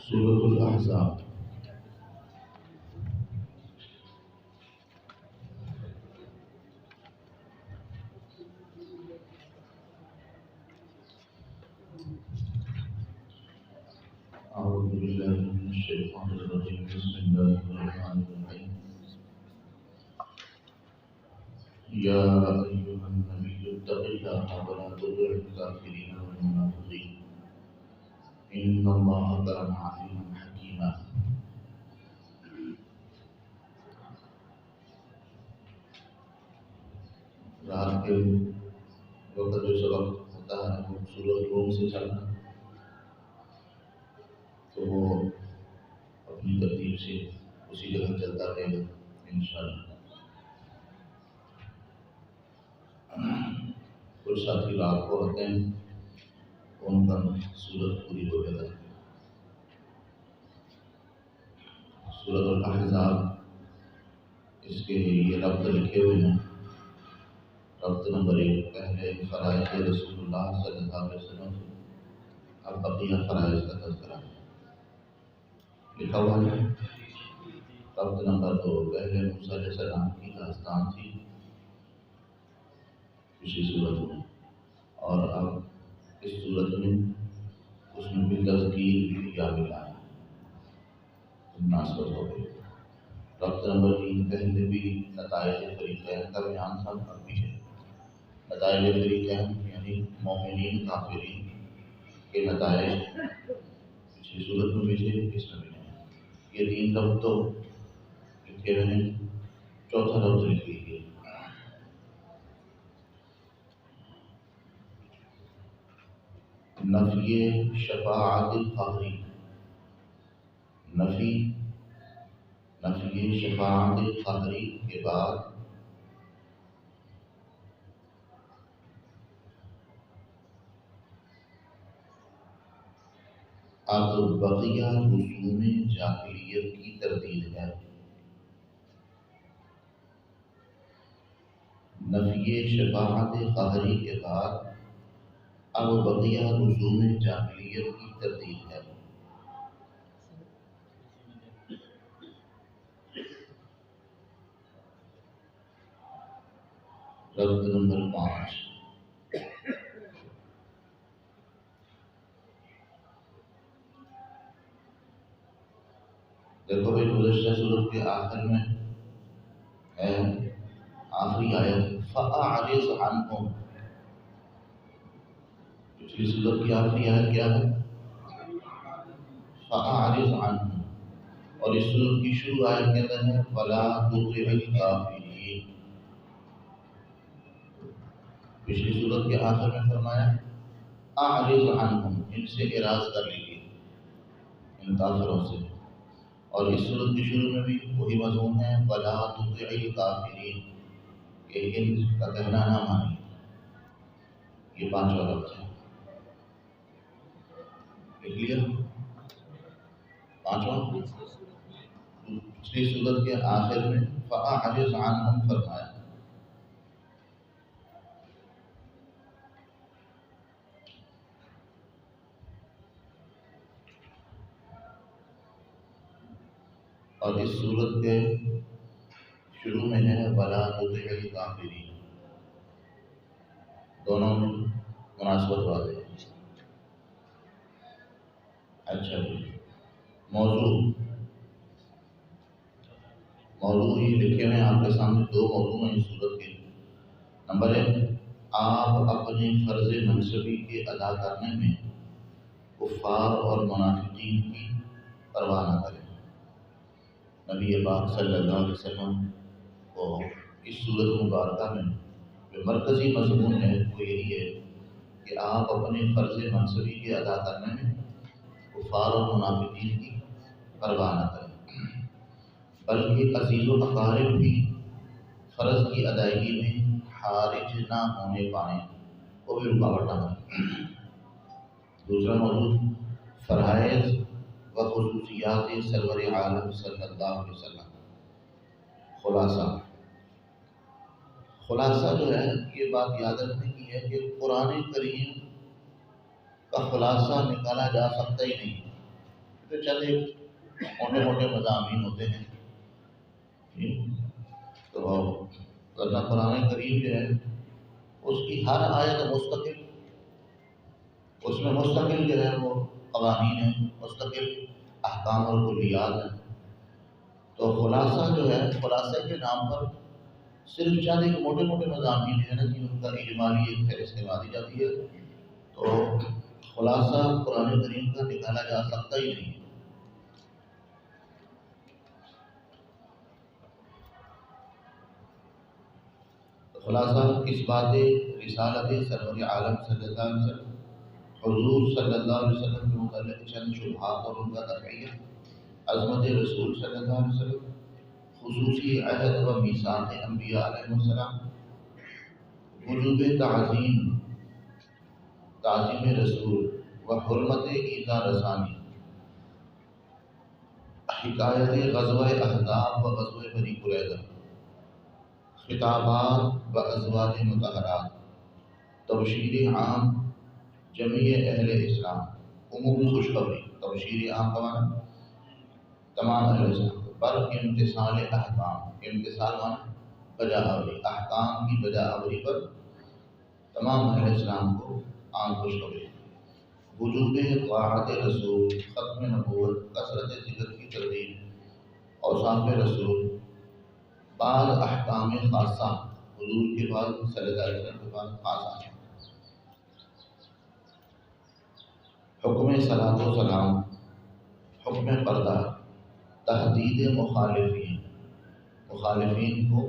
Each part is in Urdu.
سورة الأحزاب. أعوذ بالله من الشيطان الرجيم. بسم الله الرحمن الرحيم. يا أيها النبي اتق الله ولا تطع الكافرين والمنافقين إن الله كان عليما حكيما. رات کے وقت جو سبق ہوتا ہے وہ سورۃ روم سے چلنا، تو وہ اپنی ترتیب سے اسی جگہ چلتا رہے گا انشاءاللہ۔ کچھ ساتھی رات کو آتے ہیں، ان کا سورت پوری ہو جاتا ہے۔ سورۃ الاحزاب، اس کے یہ ربط لکھے ہوئے ہیں۔ ربط نمبر 1، پہلے فرائض رسول اللہ صلی اللہ علیہ وسلم، اب بقیہ فرائض کا تذکرہ لکھا ہوا ہے۔ ربط نمبر 2، پہلے موسیٰ علیہ السلام کی داستان تھی اسی صورت میں، اور اب اس صورت میں اس میں بھی تذکیر بھی کیا ملا ہے، مناسبت ہو گئی۔ ربط نمبر 3، پہلے بھی نتائج فریقین کا بیان تھا، اب بھی ہے۔ نتائج فریقین یعنی مومنین کافرین کے نتائج پچھلی صورت میں بھی تھے، اس میں بھی نہیں۔ یہ 3 ربط تو لکھے ہوئے ہیں، چوتھا ربط لکھ لیجیے۔ نفی شفاعت القہری، نفی شفاعت القہری کے بعد اب بقیہ رسوم جاہلیت کی تردید ہے۔ نفی شفاعت قہری کے بعد اب بقیہ رسوم جاہلیت کی تردید ہے۔ ربط نمبر 5، دیکھو بھائی، گزشتہ صورت کے آخر میں ہے آخری آیت فَأَعْرِضْ عَنْهُمْ۔ پچھلی صورت کی آخری آیت کیا ہے؟ فَأَعْرِضْ عَنْهُمْ، اور اس صورت کی شروع آیت کے اندر ہے وَلَا تُطِعِ الْكَافِرِينَ۔ پچھلی صورت کے آخر میں فرمایا اعرض عنہم، ان سے اعراض کر لیجیے، ان کافروں سے۔ اور اس صورت کی شروع میں بھی وہی مضمون ہے وَلَا تُطِعِ الْكَافِرِينَ، کہ ان کا کہنا نہ مانی۔ یہ 5واں ربط ہے، لکھ لیا 5واں۔ پچھلی صورت کے آخر میں فَأَعْرِضْ عَنْهُمْ فرمایا، اور اس صورت کے شروع میں ہے وَلَا تُطِعِ الْكَافِرِينَ، دونوں میں مناسبت واضح ہے۔ اچھا جی، موضوع ہی لکھے ہوئے ہیں آپ کے سامنے، 2 موضوع ہیں اس صورت کے۔ نمبر 1، آپ اپنے فرض منصبی کے ادا کرنے میں کفار اور منافقین کی پرواہ نہ کریں۔ نبی پاک صلی اللہ علیہ وسلم کو اس صورت مبارکہ میں جو مرکزی مضمون ہے وہ یہی ہے کہ آپ اپنے فرض منصبی کے ادا کرنے میں کفار اور منافقین کی پرواہ نہ کریں، بلکہ عزیز و اقارب بھی فرض کی ادائیگی میں حارج نہ ہونے پائیں، وہ بھی رکاوٹ نہ بنیں۔ دوسرا موضوع فرائض و خصوصیات سرور عالم صلی اللہ علیہ وسلم۔ خلاصہ جو ہے، یہ بات یاد رکھنے کی ہے کہ قرآن کریم کا خلاصہ نکالا جا سکتا ہی نہیں، تو چند ایک موٹے موٹے مضامین ہوتے ہیں جی۔ تو ورنہ قرآن کریم جو ہے اس کی ہر آیت مستقل، اس میں مستقل جو ہے وہ قوانین ہیں، مستقل احکام اور کلیات ہیں۔ تو خلاصہ جو ہے، خلاصے کے نام پر صرف چند ایک موٹے موٹے مضامین ہیں نا کہ ان کا اجمالی ایک فہرست دی جاتی ہے، تو خلاصہ قرآن کریم کا نکالا جا سکتا ہی نہیں۔ خلاصہ اس بات رسالت سرور عالم صلی اللہ علیہ وسلم، حضور صلی اللہ علیہ وسلم کے متعلق چند شبہات اور ان کا دفعیہ، عظمت رسول صلی اللہ علیہ وسلم، خصوصی عہد و میثاق انبیاء علیہ السلام، وجوب تعظیم رسول و حرمت ایذا رسانی، حکایت غزوہ احزاب و غزوہ بنی قریظہ، خطابات و ازواج مطہرات، تبشیر عام جمیع اہل اسلام، عمومی خوشخبری، تبشیر عام کا معنی تمام اہل اسلام پر امتثال احکام، امتثال معنی بجا آوری، احکام کی بجا آوری پر تمام اہل اسلام کو عام خوشخبری، وجوب طاعت رسول، ختم نبوت، کثرت ذکر کی ترغیب، اوصاف رسول، بعض احکام خاصہ، حضور کے بعد صلی اللہ علیہ وسلم کے بعد خاص ہیں، حکم صلاۃ و سلام، حکم پردہ، تحدید مخالفین، مخالفین کو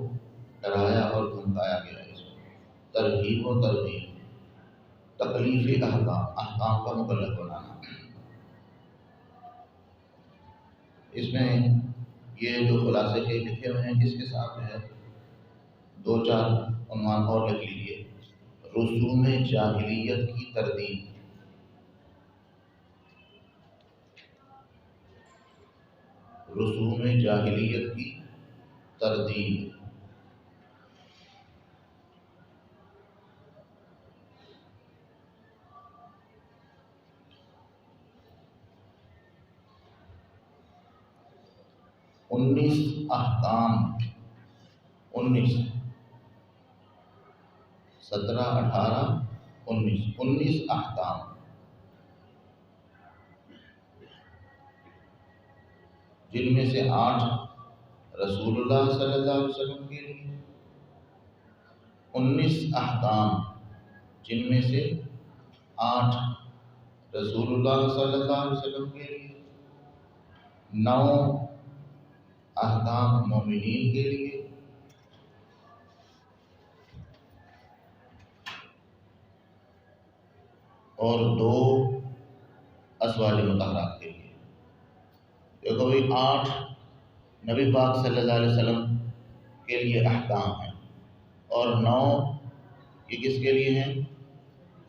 ڈرایا اور دھمکایا گیا ہے، اس میں ترغیب و ترغیب، تکلیف احکام، احکام کا مکلف بنانا۔ اس میں یہ جو خلاصے کے لکھے ہوئے ہیں، اس کے ساتھ جو ہے دو چار عنوان اور لکھ لیجیے۔ رسوم جاہلیت کی تردید، رسوم جاہلیت کی تردید، انیس احکام، 19، 17، 18، 19 احکام، جن میں سے 8 رسول اللہ صلی اللہ علیہ وسلم کے لیے، 19 احکام جن میں سے 8 رسول اللہ صلی اللہ علیہ وسلم کے لیے، 9 احکام مومنین کے لیے، اور 2 ازواج مطہرات کے لیے۔ دیکھو بھائی 8 نبی پاک صلی اللہ علیہ وسلم کے لیے احکام ہیں، اور 9 یہ کس کے لیے ہیں؟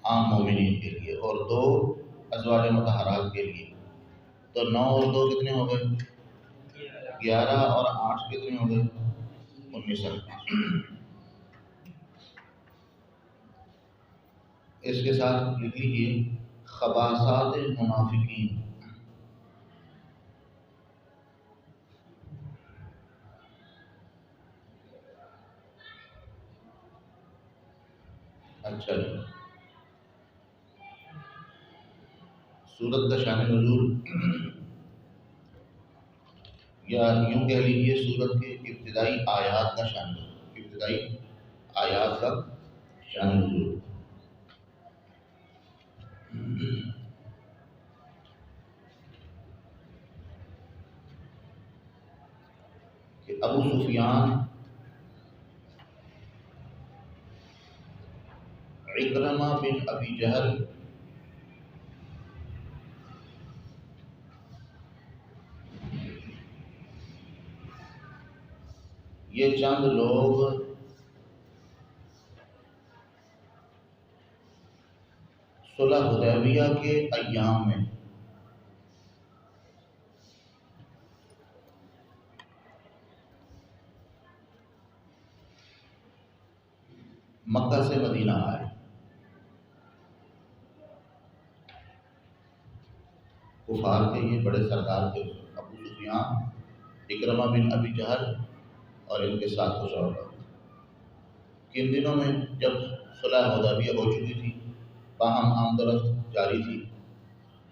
عام مومنین کے لیے، اور 2 ازواج مطہرات کے لیے۔ تو 9 اور 2 کتنے ہو گئے؟ 11، اور 8 کتنے ہو گئے؟ 19۔ اس کے ساتھ لکھ لیجیے خباثات منافقین، اچھا جی۔ سورت کا شان نزول، یا یوں کہہ لیجیے سورت کے ابتدائی آیات کا شان نزول، ابتدائی آیات کا شان نزول۔ کہ ابو سفیان، عکرمہ بن ابی جہل، یہ چند لوگ صلح حدیبیہ کے ایام میں مکہ سے مدینہ آئے، کفار کے یہ بڑے سردار تھے، ابو سفیان، اکرمہ بن ابی جہل اور ان کے ساتھ کچھ اور لوگ۔ کن دنوں میں جب صلح حدیبیہ ہو چکی تھی، باہم آمد و رفت جاری تھی،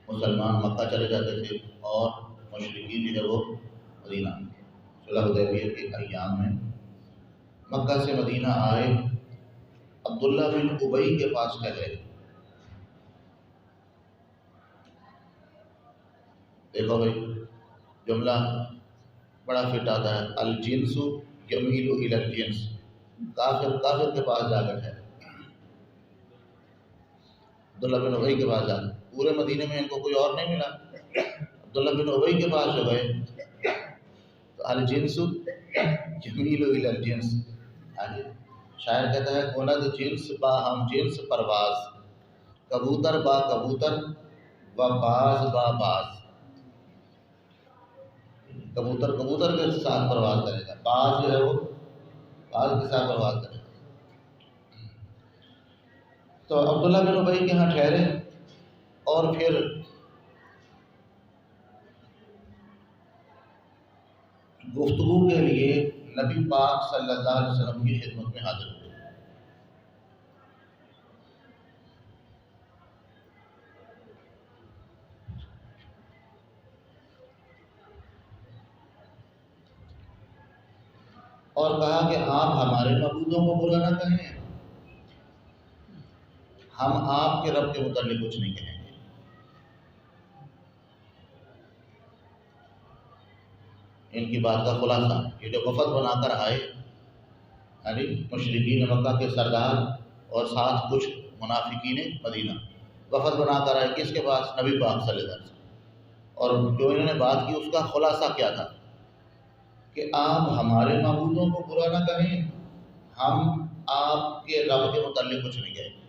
مسلمان مکہ چلے جاتے تھے اور مشرکین جو ہے وہ مدینہ۔ صلح حدیبیہ کے ایام میں مکہ سے مدینہ آئے، عبداللہ بن ابی کے پاس ٹھہرے۔ دیکھو بھائی، جملہ بڑا فٹ آتا ہے، الجنس یمیل الی الجنس، کافر کے پاس جا کر ٹھہرے، عبداللہ بن ابی کے پاس جا کر۔ پورے مدینے میں ان کو کوئی اور نہیں ملا، عبداللہ بن ابی کے پاس جو گئے تو الجنس یمیل الی الجنس۔ شاعر کہتا ہے کند جنس با ہم جنس پرواز، کبوتر با کبوتر و باز با باز۔ کبوتر کبوتر کے ساتھ پرواز کرے گا، باز جو ہے وہ باز کے ساتھ پرواز کرے گا۔ تو عبداللہ بن ابی کے ہاں ٹھہرے اور پھر گفتگو کے لیے نبی پاک صلی اللہ علیہ وسلم کی خدمت میں حاضر ہوئے۔ اور کہا کہ آپ ہمارے معبودوں کو برا نہ کہیں، ہم آپ کے رب کے متعلق کچھ نہیں کہیں گے۔ ان کی بات کا خلاصہ، یہ جو وفد بنا کر آئے، یعنی مشرکین مکہ کے سردار اور ساتھ کچھ منافقین مدینہ، وفد بنا کر آئے کس کے پاس؟ نبی پاک صلی اللہ علیہ وسلم۔ اور جو انہوں نے بات کی اس کا خلاصہ کیا تھا کہ آپ ہمارے معبودوں کو برا نہ کہیں، ہم آپ کے رب کے متعلق کچھ نہیں کہیں گے،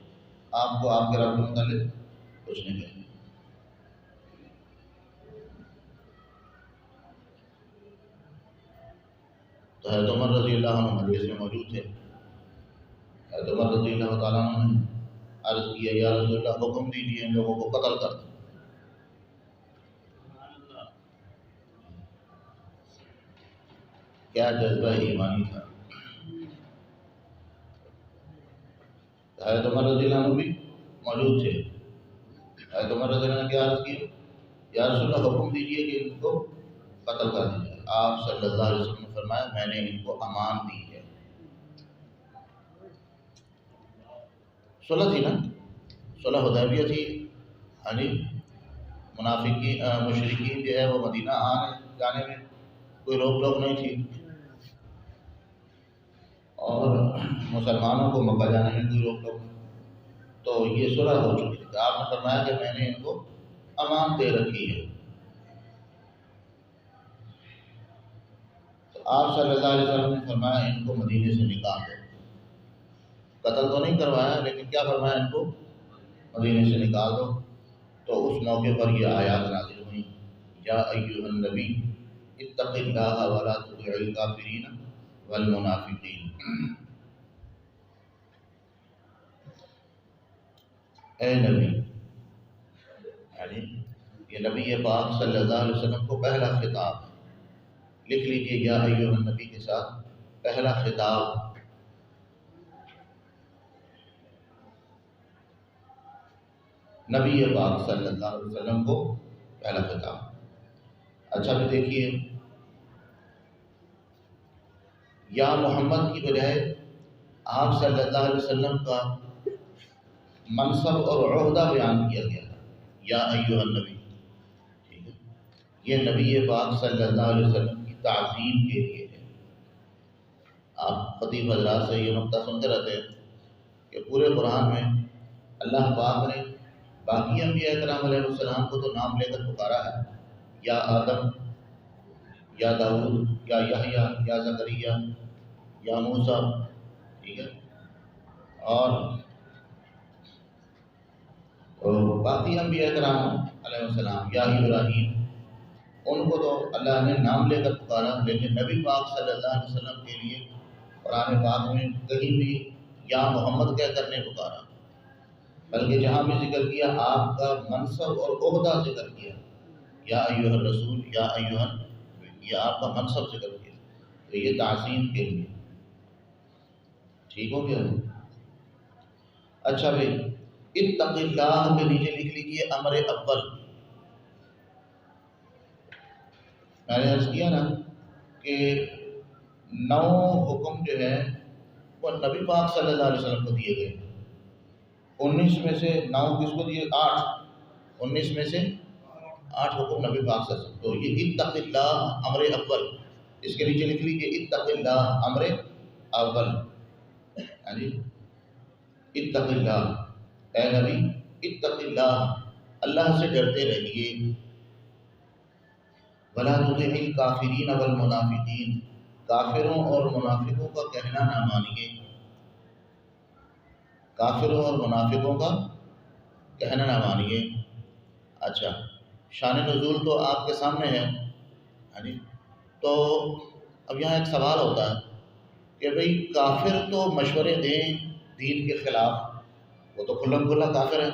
آپ کو آپ کے رب کے متعلق کچھ نہیں کہیں گے۔ تو حضرت عمر رضی اللہ عنہ مجلس میں موجود تھے۔ حضرت عمر رضی اللہ تعالیٰ عنہ نے عرض کیا، یا رسول اللہ حکم دیجیے ان لوگوں کو قتل کر دیں۔ کیا جذبہ ایمانی تھا! حضرت عمر رضی اللہ عنہ بھی موجود تھے۔ حضرت عمر رضی اللہ عنہ نے کیا عرض کی، یا رسول اللہ حکم دیجیے کہ ان کو قتل کر دیا جائے۔ آپ صلی اللہ علیہ وسلم نے فرمایا میں نے ان کو امان دی ہے۔ صلح تھی نا، صلح حدیبیہ تھی، یعنی منافقین مشرکین جو ہے وہ مدینہ آنے جانے میں کوئی روک ٹوک نہیں تھی، اور مسلمانوں کو مکہ جانے میں کوئی روک ٹوک نہیں، تو یہ صلح ہو چکی تھی۔ آپ نے فرمایا کہ میں نے ان کو امان دے رکھی ہے۔ تو آپ صلی اللہ علیہ وسلم نے فرمایا ان کو مدینے سے نکال دو۔ قتل تو نہیں کروایا، لیکن کیا فرمایا، ان کو مدینے سے نکال دو۔ تو اس موقع پر یہ آیات نازل ہوئیں، یا ایھا النبی اتق اللہ ولا تطع الکافرین والمنافقین۔ اے نبی، یعنی یہ نبی پاک صلی اللہ علیہ وسلم کو پہلا خطاب ہے۔ لکھ لیجئے یا ایھا النبی کے ساتھ پہلا خطاب۔ نبی پاک صلی اللہ علیہ وسلم کو پہلا خطاب۔ اچھا بھی دیکھیے، یا محمد کی بجائے آپ صلی اللہ علیہ وسلم کا منصب اور عہدہ بیان کیا گیا ہے، یا ایھا النبی، ٹھیک ہے۔ یہ نبی پاک صلی اللہ علیہ وسلم کی تعظیم کے لیے ہے۔ آپ خطیب حضرات سے یہ نقطہ سنتے رہتے ہیں کہ پورے قرآن میں اللہ پاک نے باقی انبیاء کرام علیہ السلام کو تو نام لے کر پکارا ہے، یا آدم، یا داؤد، یا یحییٰ، یا زکریا، یا موسیٰ، ٹھیک ہے، اور باقی انبیاء کرام علیہ السلام، یا ابراہیم، ان کو تو اللہ نے نام لے کر پکارا، لیکن نبی پاک صلی اللہ علیہ وسلم کے لیے قرآن پاک میں کہیں بھی یا محمد کہہ کر نہیں پکارا، بلکہ جہاں بھی ذکر کیا آپ کا منصب اور عہدہ ذکر کیا، یا ایھا الرسول یا ایھا، یہ آپ کا منصب ذکر کیا، تو یہ تعظیم کے لیے، ٹھیک ہو گیا۔ اچھا بھائی، اتق اللہ کے نیچے لکھ لیجیے امر اول۔ میں نے عرض کیا نا کہ 9 حکم جو ہے وہ نبی پاک صلی اللہ علیہ وسلم کو دیے گئے، 19 میں سے 9 کس کو دیے؟ 8، 19 میں سے 8 حکم نبی پاک صلی اللہ علیہ وسلم کو۔ یہ اتق اللہ امر اول، اس کے نیچے لکھ لیجیے اتق اللہ امر اول، یعنی اتق اللہ، اے نبی اتق اللہ، اللہ سے ڈرتے رہیے، ولا تطع الکافرین والمنافقین، کافروں اور منافقوں کا کہنا نہ مانیے، کافروں اور منافقوں کا کہنا نہ مانیے۔ اچھا، شان نزول تو آپ کے سامنے ہے، ہاں جی، تو اب یہاں ایک سوال ہوتا ہے کہ بھئی کافر تو مشورے دیں دین کے خلاف، وہ تو کھلم کھلا کافر ہے،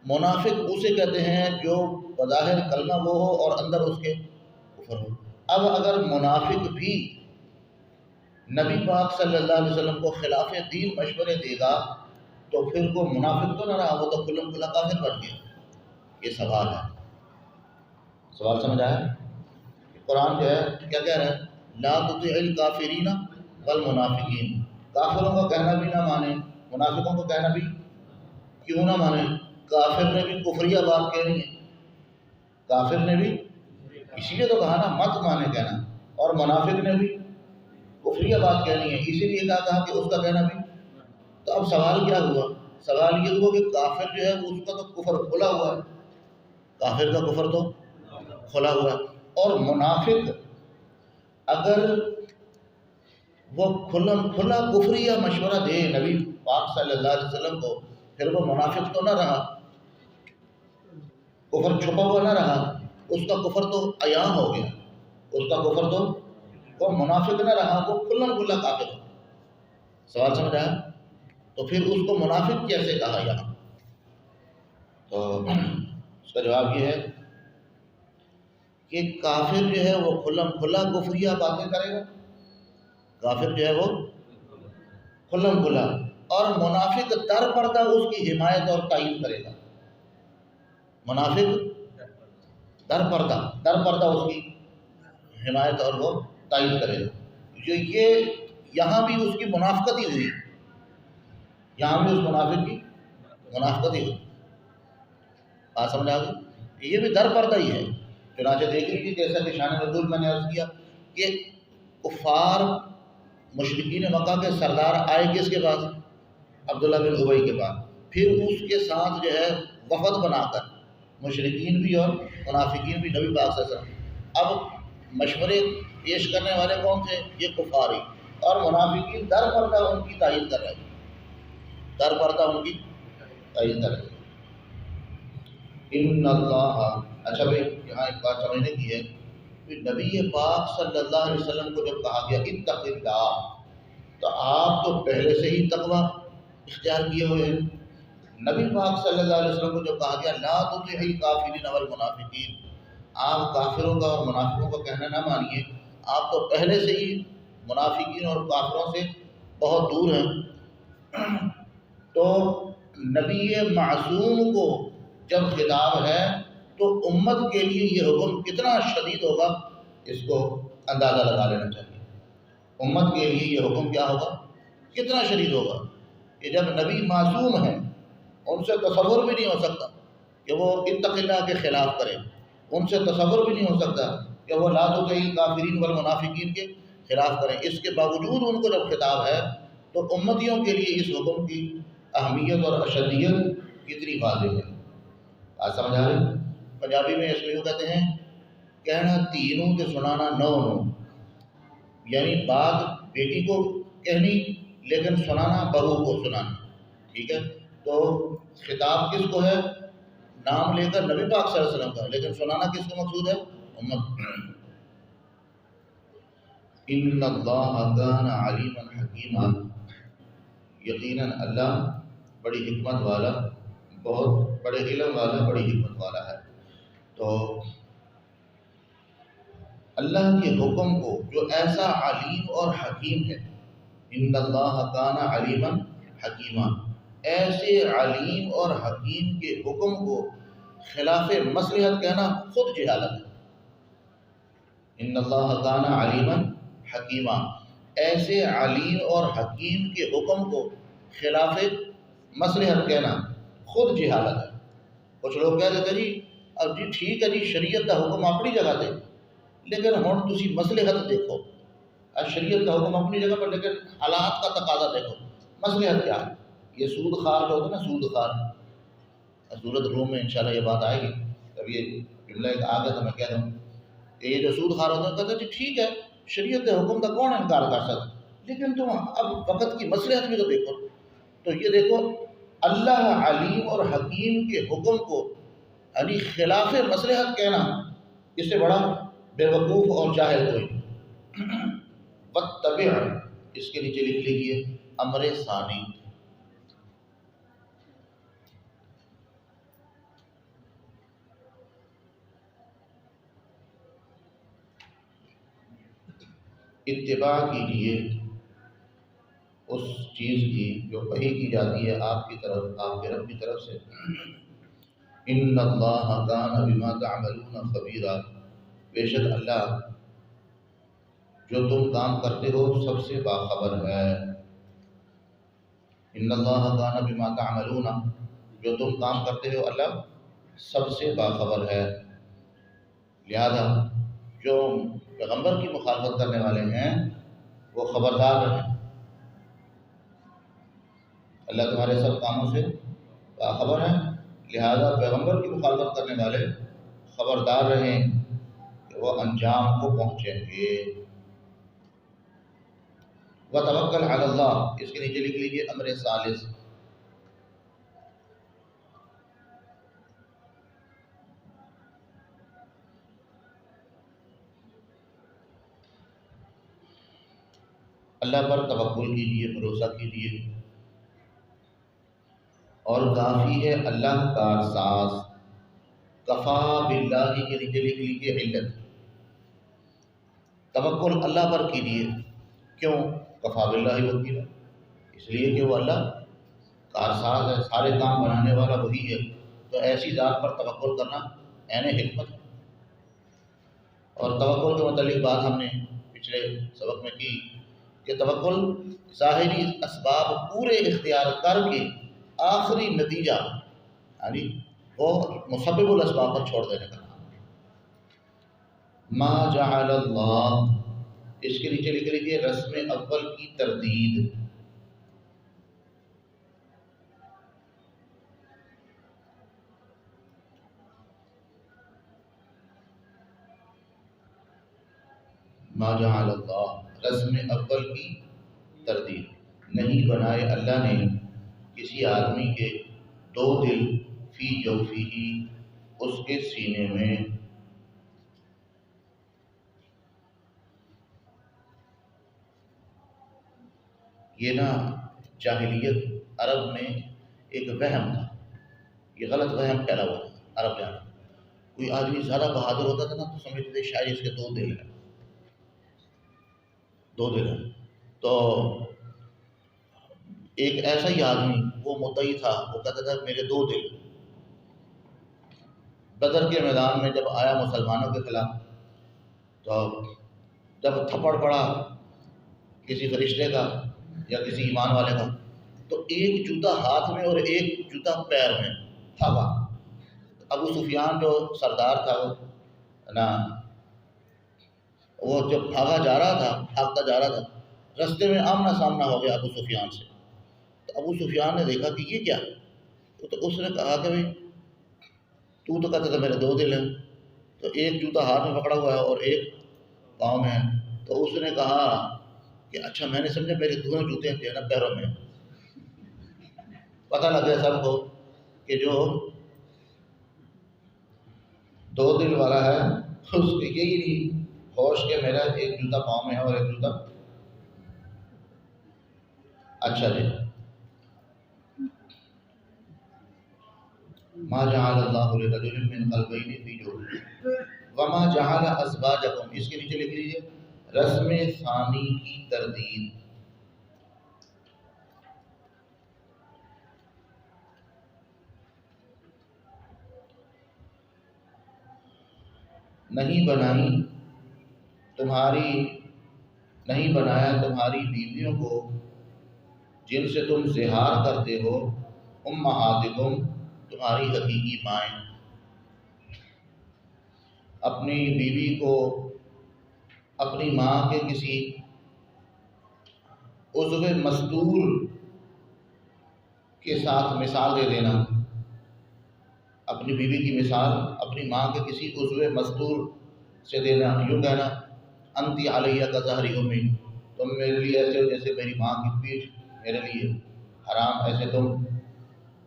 منافق اسے کہتے ہیں جو بظاہر کلمہ وہ ہو اور اندر اس کے کفر ہو۔ اب اگر منافق بھی نبی پاک صلی اللہ علیہ وسلم کو خلاف دین مشورے دے گا تو پھر وہ منافق تو نہ رہا، وہ تو کھلم کھلا کافر بن گیا۔ یہ سوال ہے، سوال سمجھ آیا؟ قرآن جو ہے کیا کہہ رہا ہے؟ لا تطع الکافرین والمنافقین، کافروں کا کہنا بھی نہ مانے، منافقوں کا کہنا بھی کیوں نہ مانے؟ کافر نے بھی کفریہ بات کہنی ہے، کافر نے بھی اسی لیے تو کہا نا مت مانے کہنا، اور منافق نے بھی کفریہ بات کہنی ہے، اسی لیے کہا کہ اس کا کہنا بھی۔ تو اب سوال کیا ہوا؟ سوال یہ ہوا کہ کافر جو ہے اس کا تو کفر کھلا ہوا ہے، کافر کا کفر تو کھلا ہوا ہے، اور منافق اگر وہ کھلم کھلا کفریہ مشورہ دے نبی پاک صلی اللہ علیہ وسلم کو، پھر وہ منافق تو نہ رہا، کفر چھپا ہوا نہ رہا، اس کا کفر تو عیاں ہو گیا، اس کا کفر تو وہ منافق نہ رہا، وہ کھلا کھلا کافر ہو۔ سوال سمجھ آیا؟ تو پھر اس کو منافق کیسے کہا یہاں؟ تو اس کا جواب یہ ہے کہ کافر جو ہے وہ کھلم کھلا کفریہ باتیں کرے گا، کافر جو ہے وہ کھلم کھلا، اور منافق در پردہ اس کی حمایت اور تائید کرے گا، منافق در پردہ اس کی حمایت اور وہ تائید کرے گا۔ جو یہ یہاں بھی اس کی منافقت ہی ہوئی، یہاں بھی اس منافق کی منافقت ہی ہوئی، بات سمجھ آ گئی؟ یہ بھی در پردہ ہی ہے۔ چنانچہ دیکھ لیجیے جیسا کہ شان نزول میں نے عرض کیا کہ کفار مشرکین مکہ کے سردار آئے کس کے پاس؟ عبداللہ بن ابی کے پاس، پھر اس کے ساتھ جو ہے وفد بنا کر مشرکین بھی اور منافقین بھی نبی پاک صلی اللہ علیہ وسلم، اب مشورے پیش کرنے والے کون تھے؟ یہ کفار ہی، اور منافقین در پردہ ان کی تائید کر رہے ہیں، در پردہ ان کی تائید کر رہے ہیں۔ ان اللہ، اچھا بھائی یہاں ایک بات سمجھنے کی ہے کہ نبی پاک صلی اللہ علیہ وسلم کو جب کہا گیا اتق اللہ، تو آپ تو پہلے سے ہی تقوی اختیار کیے ہوئے ہیں۔ نبی پاک صلی اللہ علیہ وسلم کو جو کہا گیا لا تطع الکافرین والمنافقین، آپ کافروں کا اور منافقوں کا کہنا نہ مانیے، آپ تو پہلے سے ہی منافقین اور کافروں سے بہت دور ہیں۔ تو نبی معصوم کو جب خطاب ہے تو امت کے لیے یہ حکم کتنا شدید ہوگا اس کو اندازہ لگا لینا چاہیے۔ امت کے لیے یہ حکم کیا ہوگا، کتنا شدید ہوگا کہ جب نبی معصوم ہیں، ان سے تصور بھی نہیں ہو سکتا کہ وہ اتق اللہ کے خلاف کریں، ان سے تصور بھی نہیں ہو سکتا کہ وہ لا تطع الکافرین والمنافقین کے خلاف کریں۔ اس کے باوجود ان کو جب خطاب ہے تو امتیوں کے لیے اس حکم کی اہمیت اور اشدیت کتنی واضح ہے۔ آج سمجھ آ رہی؟ پنجابی میں اس کو کہتے ہیں کہنا تینوں تے سنانا نو نو، یعنی بات بیٹی کو کہنی لیکن سنانا بہو کو سنانا، ٹھیک ہے؟ تو خطاب کس کو ہے؟ نام لے کر نبی پاک صلی اللہ علیہ وسلم کا، لیکن سنانا کس کو مقصود ہے؟ امت۔ ان اللہ کان علیما حکیما، یقیناً اللہ بڑی حکمت والا، بہت بڑے علم والا، بڑی حکمت والا ہے۔ تو اللہ کے حکم کو جو ایسا علیم اور حکیم ہے، ان اللہ کان علیما حکیما، ایسے علیم اور حکیم کے حکم کو خلاف مصلحت کہنا خود جہالت ہے۔ ان اللہ کان علیما حکیما، ایسے علیم اور حکیم کے حکم کو خلاف مصلحت کہنا خود جہالت ہے۔ کچھ لوگ کہہ دیتے جی اب جی ٹھیک ہے جی شریعت کا حکم اپنی جگہ تے، لیکن ہن تسی مصلحت دیکھو۔ شریعت کا حکم اپنی جگہ پر، لیکن حالات کا تقاضا دیکھو، مصلحت کیا ہے۔ یہ سود خار جو ہوتا ہے نا، سود خار، سورۃ روم میں انشاءاللہ یہ بات آئے گی، اب یہ جملہ ایک آ گیا تو میں کہہ دوں کہ یہ جو سود خار ہوتا ہے کہتے ہیں جی ٹھیک ہے شریعت کے حکم کا کون انکار کر سکتا، لیکن تم اب وقت کی مصلحت بھی تو دیکھو۔ تو یہ دیکھو اللہ علیم اور حکیم کے حکم کو یعنی خلاف مصلحت کہنا، اس سے بڑا بے وقوف اور جاہل کوئی نہیں۔ واتبع، اس کے نیچے لکھ لیجیے امر ثانی، اتباع کیجیے اس چیز کی جو وحی کی جاتی ہے آپ کی طرف، آپ کے رب کی طرف سے۔ ان اللہ کان بما تعملون خبیرا، بے شک اللہ جو تم کام کرتے ہو سب سے باخبر ہے۔ ان اللہ کان بما تعملون، جو تم کام کرتے ہو اللہ سب سے باخبر ہے۔ لہذا جو پیغمبر کی مخالفت کرنے والے ہیں وہ خبردار رہیں، اللہ تمہارے سب کاموں سے باخبر ہے، لہذا پیغمبر کی مخالفت کرنے والے خبردار رہیں کہ وہ انجام کو پہنچیں گے۔ وتوکل علی اللہ، اس کے نیچے لکھ لیجیے امر ثالث، اللہ پر توکل کیجیے، بھروسہ کیجیے، اور کافی ہے اللہ کارساز۔ کفا باللہ کے نیچے لکھ لیجیے علت، توکل اللہ پر کیجیے، کیوں؟ کفا باللہ وکیلا، اس لیے کہ وہ اللہ کارساز ہے، سارے کام بنانے والا وہی ہے، تو ایسی ذات پر توکل کرنا عین حکمت ہے۔ اور توکل کے متعلق بات ہم نے پچھلے سبق میں کی کہ توکل ظاہری اسباب پورے اختیار کر کے آخری نتیجہ یعنی وہ مسبب الاسباب پر چھوڑ دینے کا نام ہے۔ ما جعل اللہ، اس کے نیچے لکھ لیجیے رسم اول کی تردید، ما جعل اللہ، رسم اول کی تردید، نہیں بنائے اللہ نے کسی آدمی کے دو دل فی جوفیہ، اس کے سینے میں۔ یہ نا جاہلیت عرب میں ایک وہم تھا، یہ غلط وہم پھیلا ہوا تھا عرب جانا۔ کوئی آدمی زیادہ بہادر ہوتا تھا نا تو سمجھتے تھے شاید اس کے دو دل ہیں، دو دل ہیں۔ تو ایک ایسا ہی آدمی وہ مدعی تھا، وہ کہتا تھا میرے دو دل۔ بدر کے میدان میں جب آیا مسلمانوں کے خلاف، تو جب تھپڑ پڑا کسی فرشتے کا یا کسی ایمان والے کا، تو ایک جوتا ہاتھ میں اور ایک جوتا پیر میں بھاگا۔ ابو سفیان جو سردار تھا وہ نا، وہ جب بھاگتا جا رہا تھا، رستے میں آمنا سامنا ہو گیا ابو سفیان سے۔ تو ابو سفیان نے دیکھا کہ یہ کیا، تو اس نے کہا کہ بھائی تو کہتا تھا میرے دو دل ہیں، تو ایک جوتا ہاتھ میں پکڑا ہوا ہے اور ایک پاؤں میں ہے۔ تو اس نے کہا کہ اچھا میں نے سمجھا میرے دونوں جوتے تھے نا پیروں میں۔ پتہ لگ گیا سب کو کہ جو دو دل والا ہے اس کے یہی نہیں ہوش کہ میرا ایک جوتا پاؤں میں ہے اور ایک جوتا۔ اچھا جی، ما جعل اللہ لرجل من قلبین فی جوفہ وما جعل ازواجکم، اس کے نیچے لکھ لیجیے رسم ثانی کی تردید۔ نہیں بنایا تمہاری بیویوں کو جن سے تم زہار کرتے ہو، امہاتکم تمہاری حقیقی مائیں۔ اپنی بیوی کو اپنی ماں کے کسی عضو مستور کے ساتھ مثال دے دینا، اپنی بیوی کی مثال اپنی ماں کے کسی عضو مستور سے دینا، یوں کہنا انتی علیہ کا ظہری امی، تم میرے لیے ایسے ہو جیسے میری ماں کی پیٹھ میرے لیے، حرام ایسے تم۔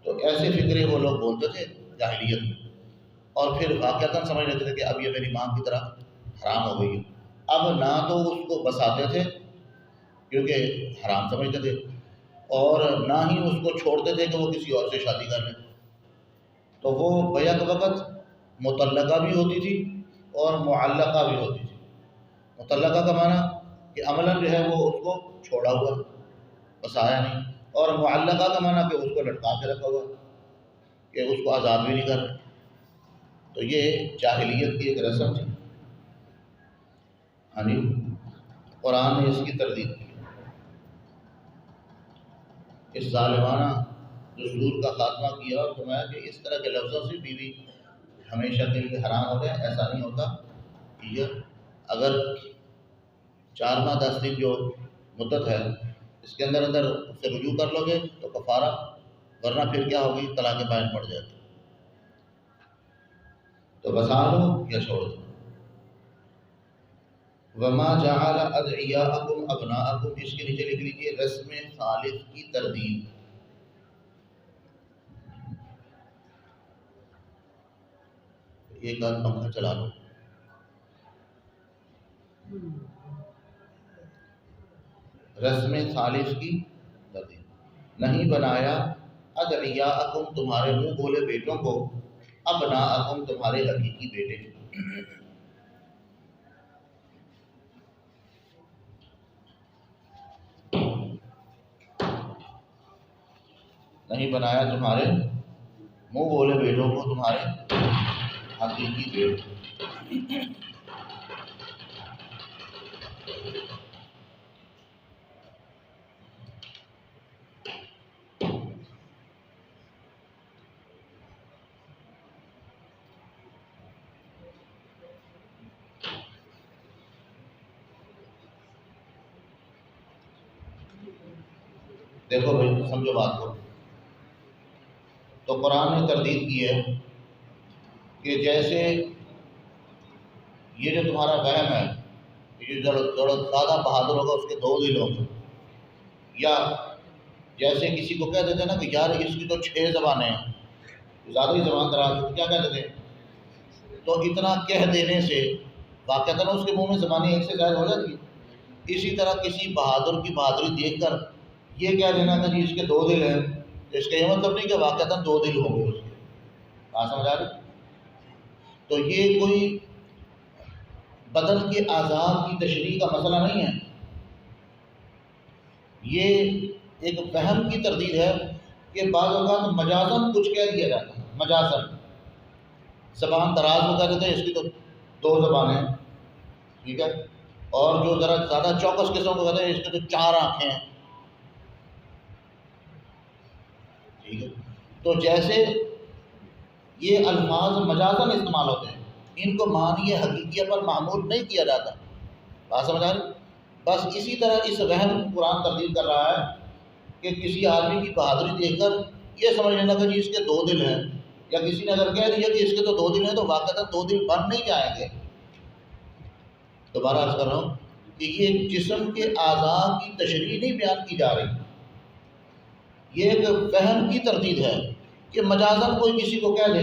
تو ایسے فکرے وہ لوگ بولتے تھے جاہلیت میں، اور پھر واقعتاً سمجھ لیتے تھے کہ اب یہ میری ماں کی طرح حرام ہو گئی ہے۔ اب نہ تو اس کو بساتے تھے کیونکہ حرام سمجھتے تھے، اور نہ ہی اس کو چھوڑتے تھے کہ وہ کسی اور سے شادی کر لیں۔ تو وہ بیک وقت مطلقہ بھی ہوتی تھی اور معلقہ بھی ہوتی تھی۔ مطلقہ کا معنی کہ عملاً جو ہے وہ اس کو چھوڑا ہوا، بسایا نہیں، اور معلقہ کا معنی کہ اس کو لٹکا کے رکھا ہوا، کہ اس کو آزاد بھی نہیں کر رہے۔ تو یہ جاہلیت کی ایک رسم تھی۔ ہاں جی، قرآن نے اس کی تردید کی، اس ظالمانہ دستور کا خاتمہ کیا اور فرمایا کہ اس طرح کے لفظوں سے بیوی ہمیشہ کے لیے حرام ہو جائے، ایسا نہیں ہوتا۔ یہ اگر 4 ماہ 10 دن جو مدت ہے اس کے اندر اس سے رجوع کر لو گے تو کفارہ، ورنہ پھر کیا ہوگی، طلاق بائن پڑ جاتی۔ تو بسا لو یا چھوڑ دو۔ وما جعل ادعیاءکم ابناءکم، اس کے نیچے لکھ لیجیے رسم ثالث کی تردید۔ ایک آدھ پنکھا چلا لو۔ رسم ثالث کی تردید، نہیں بنایا ادعیاءکم تمہارے منہ بولے بیٹوں کو، ابناءکم تمہارے حقیقی بیٹے۔ نہیں بنایا تمہارے منہ بولے بیٹوں کو تمہارے حقیقی بیٹے۔ دیکھو بھائی، سمجھو بات کو۔ تو قرآن نے تردید کی ہے کہ جیسے یہ جو تمہارا وہم ہے، یہ جو زیادہ بہادر ہوگا اس کے 2 دل ہوں گے، یا جیسے کسی کو کہہ دیتے ہیں نا کہ یار اس کی تو 6 زبانیں ہیں، زیادہ ہی زبان دراز ہے، کیا کہہ دیتے ہیں؟ تو اتنا کہہ دینے سے واقعتاً اس کے منہ میں زبانیں ایک سے زائد ہو جاتی ہے۔ اسی طرح کسی بہادر کی بہادری دیکھ کر یہ کہہ دینا کہ جی اس کے 2 دل ہیں، اس کا یہ مطلب نہیں کہ واقعتاً 2 دل ہوں گے اس کے۔ کہاں سمجھ آ رہی؟ تو یہ کوئی بدن کے اعضاء کی تشریح کا مسئلہ نہیں ہے، یہ ایک وہم کی تردید ہے کہ بعض اوقات مجازاً کچھ کہہ دیا جاتا ہے، مجازاً زبان دراز کو کہہ دیتے ہیں اس کی تو 2 زبانیں ہیں، ٹھیک ہے، اور جو ذرا زیادہ چوکس قسم کو کہتے ہیں اس کی تو 4 آنکھیں ہیں، ٹھیک ہے۔ تو جیسے یہ الفاظ مجازاً استعمال ہوتے ہیں، ان کو معنی حقیقیہ پر معمول نہیں کیا جاتا، بات سمجھ آ رہی؟ بس اسی طرح اس وہم قرآن تردید کر رہا ہے کہ کسی آدمی کی بہادری دیکھ کر یہ سمجھ لینا کہ جی اس کے 2 دل ہیں، یا کسی نے اگر کہہ دیا کہ اس کے تو 2 دل ہیں تو واقعتاً 2 دل بن نہیں جائیں گے۔ دوبارہ عرض کر رہا ہوں کہ یہ جسم کے اعضاء کی تشریح نہیں بیان کی جا رہی، یہ ایک وہم کی تردید ہے کہ مجازاً کوئی کسی کو کہہ دے،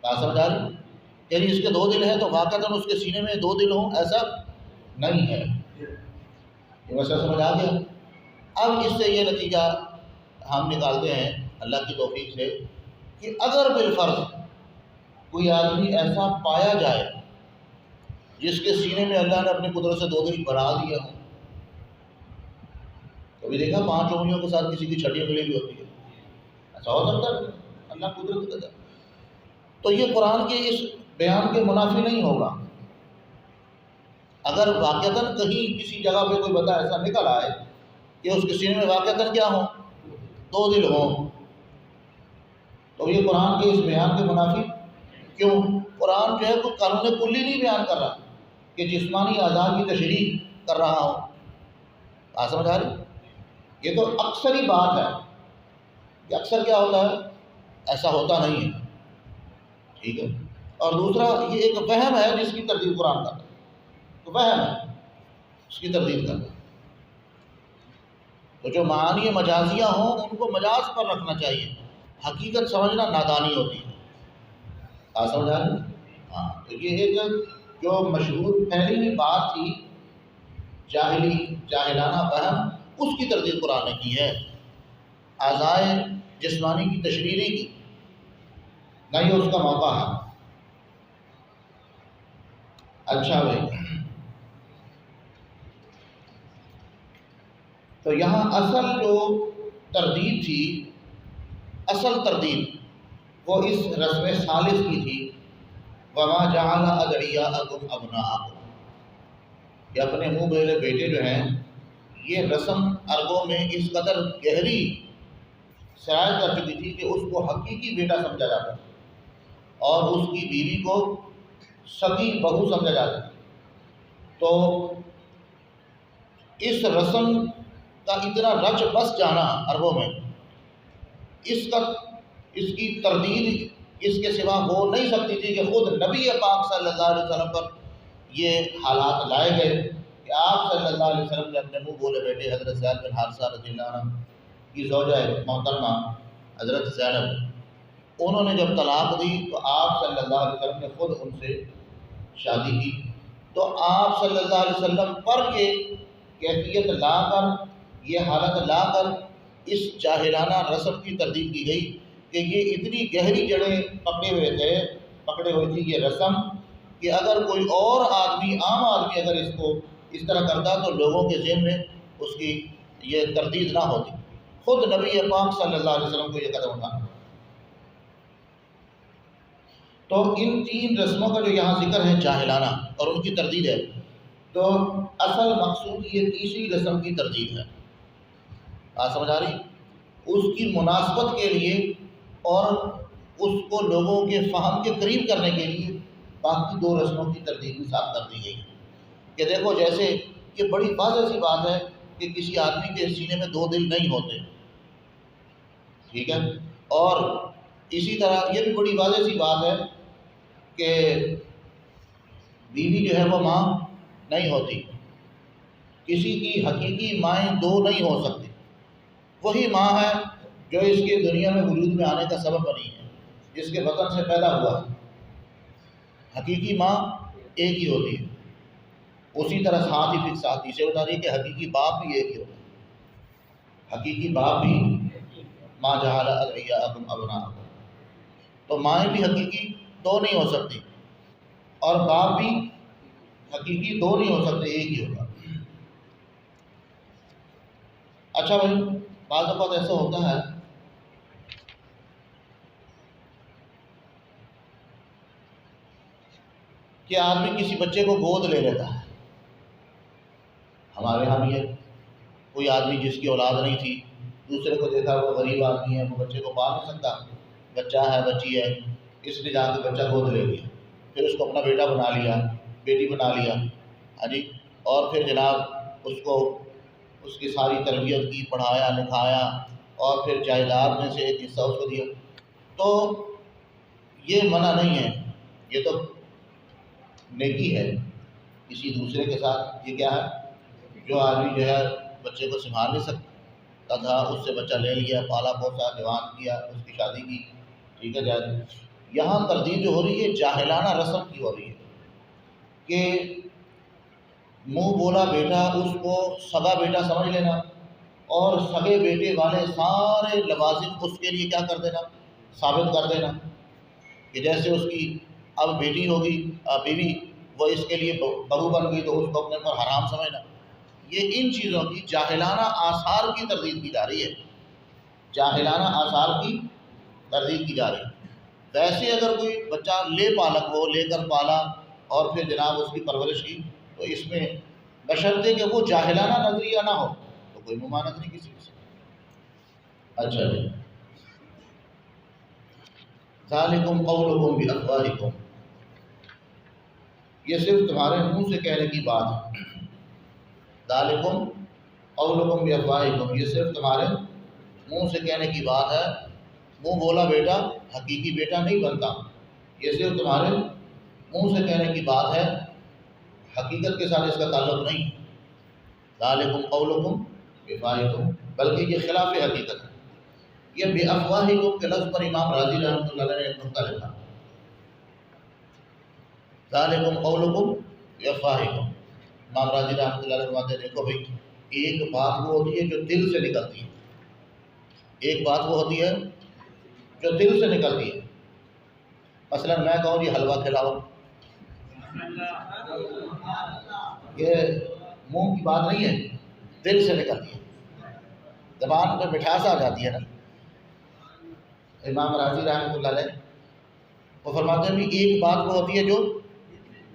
بات سمجھ آ رہی؟ یعنی اس کے 2 دل ہیں تو واقعتاً اس کے سینے میں 2 دل ہوں، ایسا نہیں ہے۔ یہ مسئلہ سمجھ آ گیا؟ اب اس سے یہ نتیجہ ہم نکالتے ہیں اللہ کی توفیق سے کہ اگر بالفرض کوئی آدمی ایسا پایا جائے جس کے سینے میں اللہ نے اپنی قدرت سے 2 دل بنا دیا ہو. کبھی دیکھا 5 انگلیوں کے ساتھ کسی کی چھٹی انگلی بھی ہوتی ہے؟ ایسا ہو سکتا ہے؟ اللہ قدرت کا. تو یہ قرآن کے اس بیان کے منافی نہیں ہوگا. اگر واقعتاً کہیں کسی جگہ پہ کوئی بندہ ایسا نکل آئے کہ اس کے سینے میں واقعتاً کیا ہوں؟ 2 دل ہوں، تو یہ قرآن کے اس بیان کے منافی کیوں؟ قرآن جو ہے کوئی قانون کلی نہیں بیان کر رہا کہ جسمانی اعضاء کی تشریح کر رہا ہو. آپ سمجھ آ رہی؟ یہ تو اکثری بات ہے کہ اکثر کیا ہوتا ہے؟ ایسا ہوتا نہیں ہے. ٹھیک ہے. اور دوسرا یہ ایک وہم ہے جس کی تردید قرآن کرتا ہے. تو وہم ہے، اس کی تردید کرتا ہے. تو جو معانی مجازیہ ہوں ان کو مجاز پر رکھنا چاہیے. حقیقت سمجھنا نادانی ہوتی ہے. آپ سمجھ آ رہی؟ ہاں. تو یہ ایک جو مشہور پھیلی ہوئی بات تھی جاہلانہ وہم، اس کی تردید قرآن نے کی ہے. اعضائے جسمانی کی تشریح نہیں کی، نہ یہ اس کا موقع ہے. اچھا بھائی، تو یہاں اصل جو تردید تھی، اصل تردید وہ اس رسم ثالث کی تھی، وَمَا جَعَلَ أَدْعِيَاءَكُمْ أَبْنَاءَكُمْ، کہ اپنے منہ بولے بیٹے جو ہیں، یہ رسم عربوں میں اس قدر گہری سرایت کر چکی تھی کہ اس کو حقیقی بیٹا سمجھا جاتا تھا اور اس کی بیوی کو سگی بہو سمجھا جاتا تھا. تو اس رسم کا اتنا رچ بس جانا عربوں میں، اس کی تردید اس کے سوا ہو نہیں سکتی تھی کہ خود نبی پاک صلی اللہ علیہ وسلم پر یہ حالات لائے گئے کہ آپ صلی اللہ علیہ وسلم نے اپنے منہ بولے بیٹے حضرت زید بن حارثہ رضی اللہ عنہ کی زوجہ محترمہ حضرت زینب، انہوں نے جب طلاق دی تو آپ صلی اللہ علیہ وسلم نے خود ان سے شادی کی. تو آپ صلی اللہ علیہ وسلم پر یہ کیفیت لا کر، یہ حالت لا کر اس جاہلانہ رسم کی تردید کی گئی کہ یہ اتنی گہری جڑیں پکڑے ہوئی تھی یہ رسم کہ اگر کوئی اور آدمی، عام آدمی اگر اس کو اس طرح کرتا تو لوگوں کے ذہن میں اس کی یہ تردید نہ ہوتی. خود نبی پاک صلی اللہ علیہ وسلم کو یہ قدم اٹھانا. تو ان 3 رسموں کا جو یہاں ذکر ہے جاہلانہ اور ان کی تردید ہے، تو اصل مقصود یہ تیسری رسم کی تردید ہے. آپ سمجھ آ رہی؟ اس کی مناسبت کے لیے اور اس کو لوگوں کے فہم کے قریب کرنے کے لیے باقی 2 رسموں کی تردید بھی صاف کر دی گئی کہ دیکھو جیسے یہ بڑی واضح سی بات ہے کہ کسی آدمی کے سینے میں 2 دل نہیں ہوتے. ٹھیک ہے. اور اسی طرح یہ بھی بڑی واضح سی بات ہے کہ بیوی جو ہے وہ ماں نہیں ہوتی. کسی کی حقیقی مائیں 2 نہیں ہو سکتی. وہی ماں ہے جو اس کے دنیا میں وجود میں آنے کا سبب بنی ہے، جس کے بطن سے پیدا ہوا ہے. حقیقی ماں ایک ہی ہوتی ہے. اسی طرح ساتھ ہی پھر ساتھی سے بتا رہی ہے کہ حقیقی باپ بھی ایک ہی ہوتا ہے. حقیقی باپ بھی ماں جعل أدعياءكم أبناءكم، تو مائیں بھی حقیقی 2 نہیں ہو سکتی اور باپ بھی حقیقی 2 نہیں ہو سکتے، ایک ہی ہوگا. اچھا بھائی، بعض اوقات ایسا ہوتا ہے کہ آدمی کسی بچے کو گود لے لیتا ہے. ہمارے یہاں بھی ہے کوئی آدمی جس کی اولاد نہیں تھی، دوسرے کو دیکھا وہ غریب آدمی ہے، وہ بچے کو پال نہیں سکتا، بچہ ہے بچی ہے، اس نے جا کے بچہ گود لے لیا، پھر اس کو اپنا بیٹا بنا لیا، بیٹی بنا لیا. ہاں جی. اور پھر جناب اس کو اس کی ساری تربیت کی، پڑھایا لکھایا اور پھر جائیداد میں سے ایک حصہ اس کو دیا. تو یہ منع نہیں ہے، یہ تو نیکی ہے کسی دوسرے کے ساتھ. یہ کیا ہے؟ جو آدمی جو ہے بچے کو سنبھال نہیں سکتا تھا، اس سے بچہ لے لیا، پالا پوسا، جوان کیا، اس کی شادی کی. ٹھیک ہے جائے. یہاں تردید جو ہو رہی ہے جاہلانہ رسم کی ہو رہی ہے کہ منہ بولا بیٹا اس کو سگا بیٹا سمجھ لینا اور سگے بیٹے والے سارے لوازم اس کے لیے کیا کر دینا، ثابت کر دینا، کہ جیسے اس کی اب بیٹی ہوگی بیوی، وہ اس کے لیے بہو بن گئی تو اس کو اپنے پر حرام سمجھنا. یہ ان چیزوں کی جاہلانہ آثار کی تردید کی جا رہی ہے، جاہلانہ آثار کی تردید کی جا رہی ہے. ویسے اگر کوئی بچہ لے پالک ہو، لے کر پالا اور پھر جناب اس کی پرورش کی، تو اس میں بشرطے کہ وہ جاہلانہ نظریہ نہ ہو تو کوئی ممانعت نہیں کسی سے. اچھا جی، ذالکم قولکم بافواہکم، یہ صرف تمہارے منہ سے کہنے کی بات ہے. ذالکم قولکم بافواہکم، یہ صرف تمہارے منہ سے کہنے کی بات ہے. منہ بولا بیٹا حقیقی بیٹا نہیں بنتا، یہ صرف تمہارے منہ سے کہنے کی بات ہے، حقیقت کے ساتھ اس کا تعلق نہیں. ذالکم قولکم بافواہکم، بلکہ یہ خلاف حقیقت ہے. یہ بافواہکم کے لفظ پر امام راضی رحمۃ اللہ علیہ نے ایک نقطہ لکھا. ذالکم قولکم بافواہکم، امام راضی رحمۃ اللہ علیہ فرماتے ہیں دیکھو بھائی، ایک بات وہ ہوتی ہے جو دل سے نکلتی ہے، ایک بات وہ ہوتی ہے جو دل سے نکلتی ہے. مثلا میں کہوں جی حلوہ کھلاؤ، یہ منہ کی بات نہیں ہے، دل سے نکلتی ہے، زبان پہ مٹھاس آ جاتی ہے نا. امام راضی رحمۃ اللہ علیہ وہ فرماتے ہیں کہ ایک بات وہ ہوتی ہے جو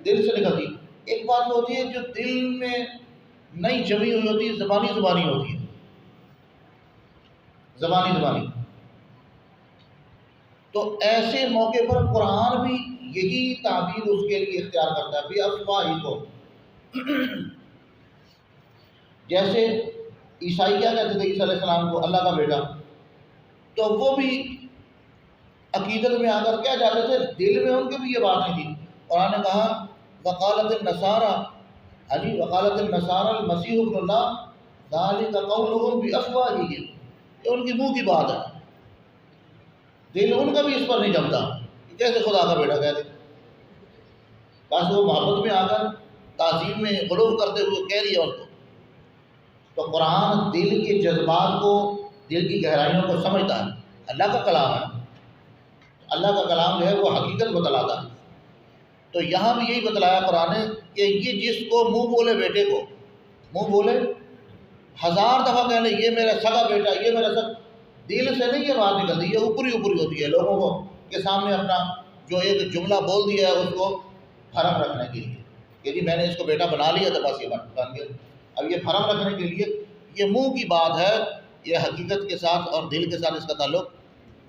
دل سے نکلتی ہے، ایک بات وہ ہوتی ہے جو دل میں نہیں جمی ہوئی ہوتی ہے، زبانی ہوتی ہے، زبانی. تو ایسے موقع پر قرآن بھی یہی تعبیر اس کے لیے اختیار کرتا ہے بافواہکم. جیسے عیسائی کیا کہتے تھے عیسیٰ علیہ السلام کو اللہ کا بیٹا، تو وہ بھی عقیدت میں آ کر کیا جاتے تھے، دل میں ان کے بھی یہ بات نہیں تھی. قرآن نے کہا وقالت النصارى وقالت النصارى المسیح ابن اللہ ذلک قولهم بافواہہم، یہ ان کی منہ کی بات ہے، دل ان کا بھی اس پر نہیں جمتا، کیسے خدا کا بیٹا کہہ دے. بس وہ محبت میں آ کر تعظیم میں غلو کرتے ہوئے کہہ دیا ان کو. تو قرآن دل کے جذبات کو، دل کی گہرائیوں کو سمجھتا ہے. اللہ کا کلام ہے، اللہ کا کلام جو ہے وہ حقیقت بتلاتا ہے. تو یہاں بھی یہی بتلایا قرآن نے کہ یہ جس کو منہ بولے بیٹے کو، منہ بولے ہزار دفعہ کہہ لے یہ میرا سگا بیٹا، یہ میرا سگا، دل سے نہیں یہ بات نکلتی، یہ اوپری ہوتی ہے لوگوں کو کے سامنے اپنا جو ایک جملہ بول دیا ہے اس کو فرم رکھنے کے لیے کہ جی میں نے اس کو بیٹا بنا لیا تو بس یہ بن گیا. اب یہ فرم رکھنے کے لیے یہ منہ کی بات ہے، یہ حقیقت کے ساتھ اور دل کے ساتھ اس کا تعلق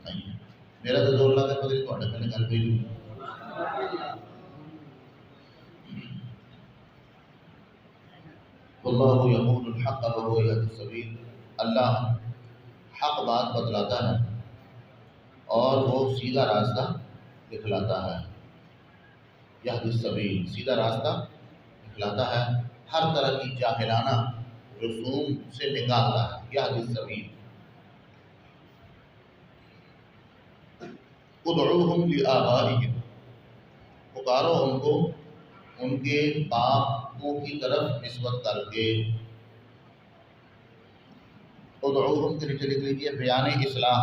نہیں ہے. میرا تو زور لگا پتہ نہیں تھوڑے میں نے گل بھی اللہ یقول الحق وهو یهدی السبیل، اللہ حق بات بتلاتا ہے اور وہ سیدھا راستہ دکھلاتا ہے. یہدی السبیل، سیدھا راستہ دکھلاتا ہے، ہر طرح کی جاہلانہ رسوم سے نکالتا ہے. یہدی السبیل. ادعوہم لآبائہم، پکارو ان کو ان کے باپوں کی طرف نسبت کر کے. ادعوہم کے نیچے لکھ لیجیے بیان اصلاح.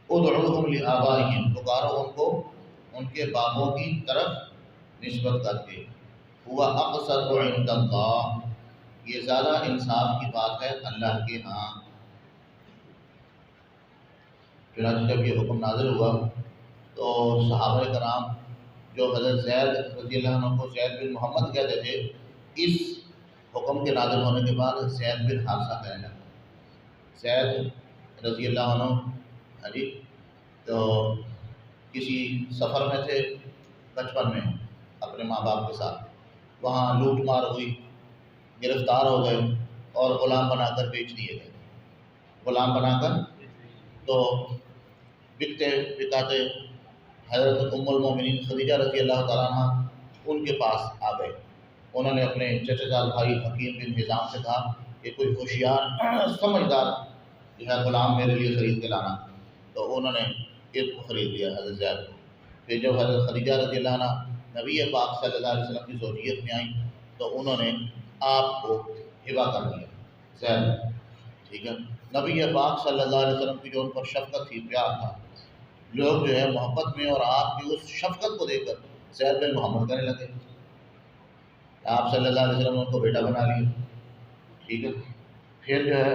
ادعوہم لآبائہم، پکارو ان کو ان کے باپوں کی طرف نسبت کر کے. ہوا اقسط عند اللہ، یہ زیادہ انصاف کی بات ہے اللہ کے ہاں. چنانچہ جب یہ حکم نازل ہوا تو صحابہ کرام جو حضرت زید رضی اللہ عنہ کو زید بن محمد کہتے تھے، اس حکم کے نازل ہونے کے بعد زید بن حارثہ کہنے لگا. زید رضی اللہ عنہ تو کسی سفر میں تھے بچپن میں اپنے ماں باپ کے ساتھ، وہاں لوٹ مار ہوئی، گرفتار ہو گئے اور غلام بنا کر بیچ دیے گئے. غلام بنا کر تو بکتے بکاتے حضرت ام المومنین خدیجہ رضی اللہ تعالیٰ عنہ ان کے پاس آ گئے. انہوں نے اپنے چچا زاد بھائی حکیم بن حزام سے کہا کہ کوئی ہوشیار سمجھدار جو ہے غلام میرے لیے خرید کے لانا. تو انہوں نے ایک کو خرید لیا حضرت زید کو. پھر جب حضرت خدیجہ رضی اللہ عنہ نبی پاک صلی اللہ علیہ وسلم کی زوجیت میں آئیں تو انہوں نے آپ کو ہبا کر دیا زید، ٹھیک ہے۔ نبی پاک صلی اللہ علیہ وسلم کی جو ان پر شفقت تھی، پیار تھا، لوگ جو ہے محبت میں اور آپ کی اس شفقت کو دیکھ کر زید بن محمد کرنے لگے۔ آپ صلی اللہ علیہ وسلم نے ان کو بیٹا بنا لیا، ٹھیک ہے۔ پھر جو ہے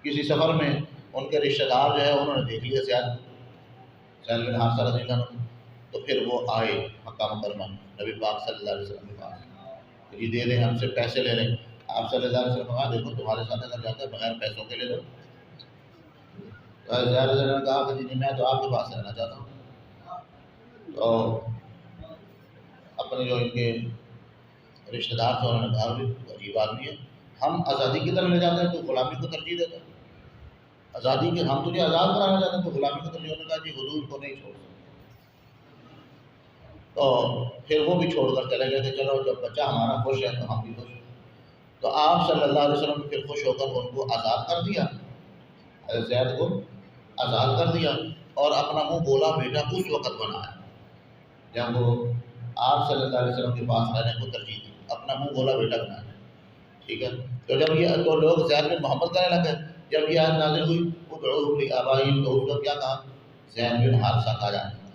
کسی سفر میں ان کے رشتہ دار جو ہے انہوں نے دیکھ لیا زید بن حارثہ رضی اللہ عنہ، تو پھر وہ آئے مکہ مکرمہ نبی پاک صلی اللہ علیہ وسلم کے پاس، یہ دے دیں ہم سے پیسے لے لیں۔ آپ صلی اللہ علیہ وسلم نے کہا دیکھو تمہارے ساتھ اگر جاتا ہے بغیر پیسوں کے لے لو۔ تو زید نے کہا کہ جی میں تو آپ کے پاس رہنا چاہتا ہوں۔ تو اپنے جو ان کے رشتہ دار تھے انہوں نے کہا بھی عجیب آدمی ہے، ہم آزادی کی طرف لے جاتے ہیں تو غلامی کو ترجیح دیتا ہے، آزادی کے ہم تجھے آزاد کرانا چاہتے ہیں تو غلامی کو ترجیح۔ نے کہا جی حضور کو نہیں چھوڑ سکتے۔ تو پھر وہ بھی چھوڑ کر چلے گئے کہ چلو جب بچہ ہمارا خوش ہے تو ہم بھی خوش ہیں۔ تو آپ صلی اللہ علیہ وسلم نے پھر خوش ہو کر ان کو آزاد کر دیا، زید کو آزاد کر دیا، اور اپنا منہ بولا بیٹا اس وقت بنایا جب وہ آپ صلی اللہ علیہ وسلم کے پاس رہنے کو ترجیح دی، اپنا منہ بولا بیٹا بنایا، ٹھیک ہے۔ تو جب یہ تو لوگ زید بن محمد کہنے لگے، جب یہ آیت نازل ہوئی ادعوہم لآبائہم تو اس وقت کیا کہا؟ زید بن حارثہ کہا جانے لگا،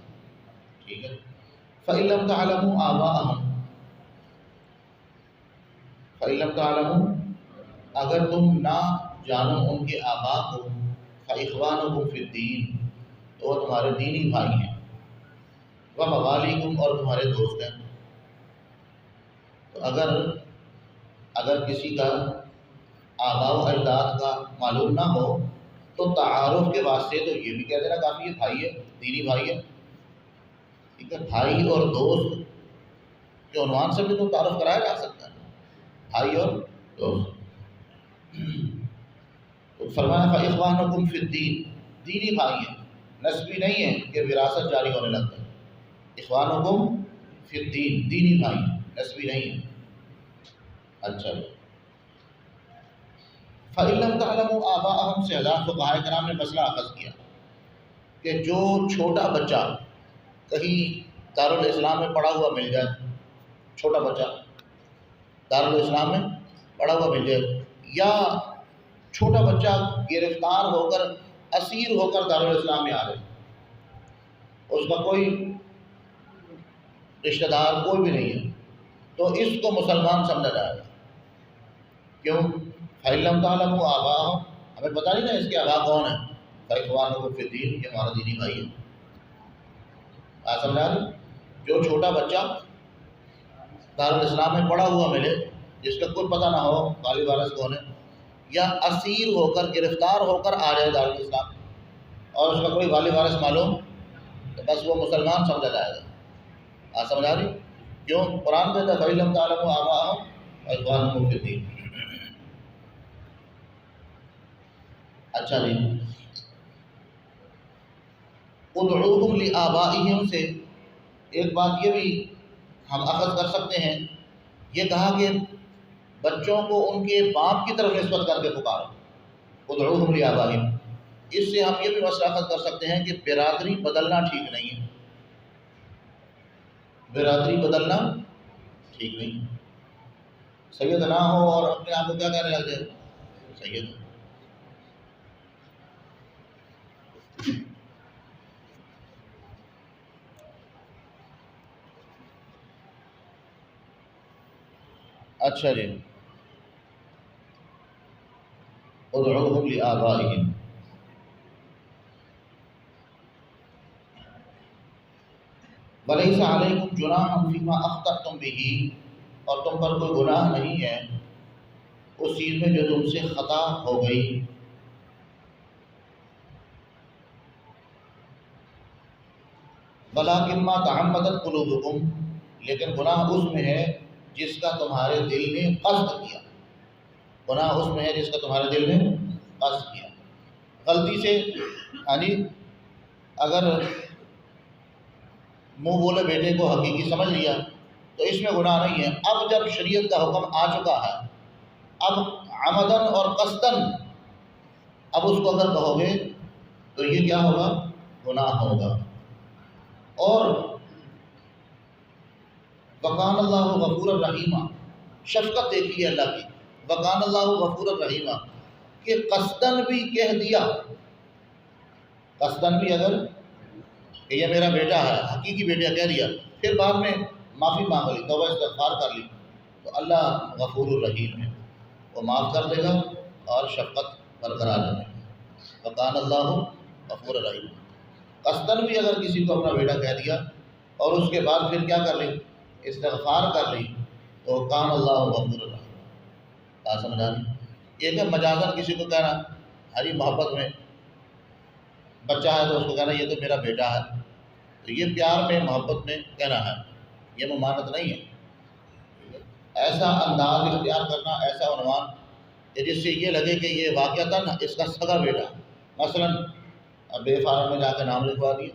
ٹھیک ہے۔ فَإِن لَمْ تَعْلَمُوا آبَاءَهُمْ، فَإِن لَمْ تَعْلَمُوا اگر تم نہ جانو ان کے آباء کو، فَإِخْوَانُكُمْ فِي الدِّينِ تو وہ تمہارے دینی بھائی ہیں، وَمَوَالِيكُمْ اور تمہارے دوست ہیں۔ تو اگر کسی کا آباء و اجداد کا معلوم نہ ہو تو تعارف کے واسطے تو یہ بھی کہہ دینا کافی ہے، بھائی ہے، دینی بھائی ہے، ٹھیک ہے۔ بھائی اور دوست کے عنوان سے بھی تو تعارف کرایا جا سکتا ہے، بھائی اور دوست۔ تو فرمایا فَإِخْوَانُكُمْ فِي الدِّينِ دینی بھائی ہیں، نسبی نہیں ہے کہ وراثت جاری ہونے لگتا ہے۔ اخوانکم فی الدین دینی بھائی ہیں، نسبی نہیں ہے۔ اچھا فَإِن لَمْ تَعْلَمُوا آبَاءَهُمْ سے حضرات فقہاء کرام نے مسئلہ اخذ کیا کہ جو چھوٹا بچہ کہیں دارالاسلام میں پڑھا ہوا مل جائے، چھوٹا بچہ دارالاسلام میں پڑھا ہوا مل جائے، یا چھوٹا بچہ گرفتار ہو کر اسیر ہو کر دارالاسلام میں آ جائے، اس کا کوئی رشتہ دار کوئی بھی نہیں ہے، تو اس کو مسلمان سمجھا جائے گا۔ کیوں؟ فَإِن لَمْ تَعْلَمُوا آبَاءَهُمْ ہمیں پتہ نہیں نا اس کے آباء کون ہیں، فَإِخْوَانُكُمْ فِي الدِّينِ یہ ہمارا دینی بھائی ہے۔ آپ سمجھا رہے؟ جو چھوٹا بچہ دارالاسلام میں پڑھا ہوا ملے، جس کا کوئی پتہ نہ ہو والی وارث کون ہے، یا اسیر ہو کر گرفتار ہو کر آ جائے دارالاسلام اور اس کا کوئی والی وارث معلوم، تو بس وہ مسلمان سمجھا جائے گا۔ آپ سمجھا رہی؟ کیوں؟ قرآن کہتا ہے فَإِن لَمْ تَعْلَمُوا آبَاءَهُمْ فَإِخْوَانُكُمْ فِي الدِّينِ۔ اچھا جی، ادعوہم لآبائہم سے ایک بات یہ بھی ہم اخذ کر سکتے ہیں، یہ کہا کہ بچوں کو ان کے باپ کی طرف نسبت کر کے پکارو، ادعوہم لآبائہم۔ اس سے ہم یہ بھی مسئلہ اخذ کر سکتے ہیں کہ برادری بدلنا ٹھیک نہیں ہے، برادری بدلنا ٹھیک نہیں۔ سید نہ ہو اور اپنے آپ کو کیا کہنے لگ جائے؟ سید۔ اچھا جی، ادعوہم لآبائہم، وَلَيْسَ عَلَيْكُمْ جُنَاحٌ فِيمَا أَخْطَأْتُمْ بِهِ اور تم پر کوئی گناہ نہیں ہے اس چیز میں جو تم سے خطا ہو گئی۔ وَلَٰكِن مَّا تَعَمَّدَتْ قُلُوبُكُمْ لیکن گناہ اس میں ہے جس کا تمہارے دل نے قصد کیا، گناہ اس میں ہے جس کا تمہارے دل نے قصد کیا۔ غلطی سے یعنی اگر منہ بولے بیٹے کو حقیقی سمجھ لیا تو اس میں گناہ نہیں ہے۔ اب جب شریعت کا حکم آ چکا ہے، اب عمدن اور قصدن اب اس کو اگر کہو گے تو یہ کیا ہوگا؟ گناہ ہوگا۔ اور وکان اللہ غفور الرحیمہ، شفقت دیکھی ہے اللہ کی، وکان اللہ غفور الرحیمہ، کہ قصدن بھی کہہ دیا، قصدن بھی اگر کہ یہ میرا بیٹا ہے، حقیقی بیٹا کہہ دیا، پھر بعد میں معافی مانگ لی، توبہ استغفار کر لی، تو اللہ غفور الرحیم ہے، وہ معاف کر دے گا اور شفقت برقرار رہے گا۔ وکان اللہ غفور الرحیم، قصدن بھی اگر کسی کو اپنا بیٹا کہہ دیا اور اس کے بعد پھر کیا کر لی، استغفار کر لی، تو کان اللہ غفور الرحیم۔ بات سمجھ آ رہی؟ یہ کہ مجازن کسی کو کہنا، ہری محبت میں بچہ ہے تو اس کو کہنا یہ تو میرا بیٹا ہے، تو یہ پیار میں محبت میں کہنا ہے، یہ ممانعت نہیں ہے۔ ایسا انداز اختیار کرنا، ایسا عنوان کہ جس سے یہ لگے کہ یہ واقعتاً اس کا سگا بیٹا، مثلاً اب بے فارم میں جا کے نام لکھوا دیا،